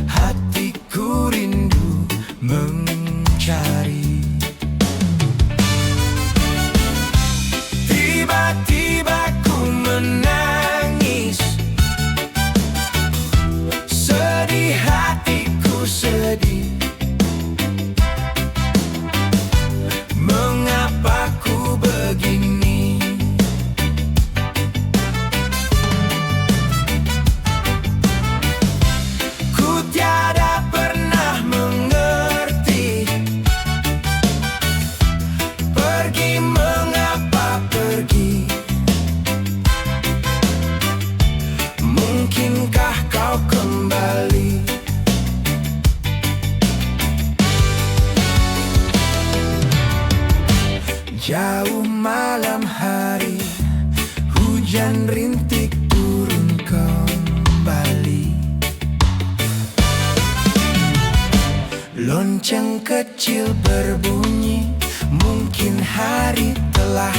[SPEAKER 3] hatiku rindu mencari. Tiba-tiba ku menangis, sedih hatiku sedih. Mengapa ku begini? Ku tiada pernah mengerti. Pergi mengapa pergi? Mungkinkah kau kembali? Jauh malam hari, hujan rintik turun kembali. Lonceng kecil berbunyi, mungkin hari telah